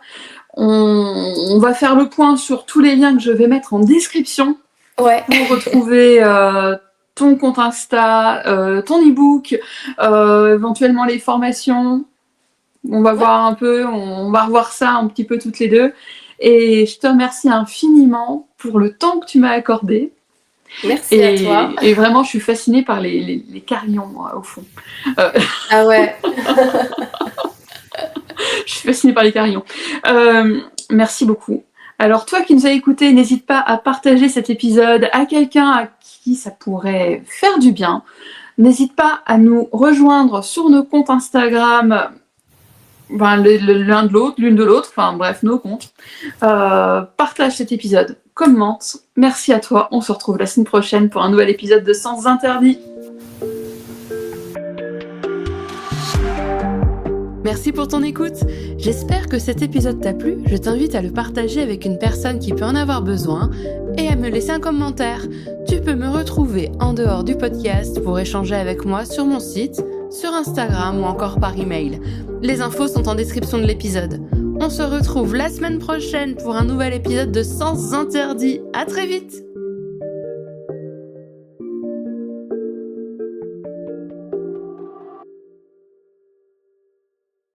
On va faire le point sur tous les liens que je vais mettre en description pour retrouver ton compte Insta, ton e-book, éventuellement les formations. On va voir un peu, on va revoir ça un petit peu toutes les deux. Et je te remercie infiniment pour le temps que tu m'as accordé. Merci à toi. Et vraiment, je suis fascinée par les carillons, moi, au fond. Ah ouais. Je suis fascinée par les carillons. Merci beaucoup. Alors, toi qui nous as écoutés, n'hésite pas à partager cet épisode à quelqu'un à qui ça pourrait faire du bien. N'hésite pas à nous rejoindre sur nos comptes Instagram, l'un de l'autre, l'une de l'autre, enfin bref, nos comptes. Partage cet épisode, commente. Merci à toi. On se retrouve la semaine prochaine pour un nouvel épisode de Sens Interdits. Merci pour ton écoute. J'espère que cet épisode t'a plu. Je t'invite à le partager avec une personne qui peut en avoir besoin et à me laisser un commentaire. Tu peux me retrouver en dehors du podcast pour échanger avec moi sur mon site, sur Instagram ou encore par email. Les infos sont en description de l'épisode. On se retrouve la semaine prochaine pour un nouvel épisode de Sens Interdits. À très vite!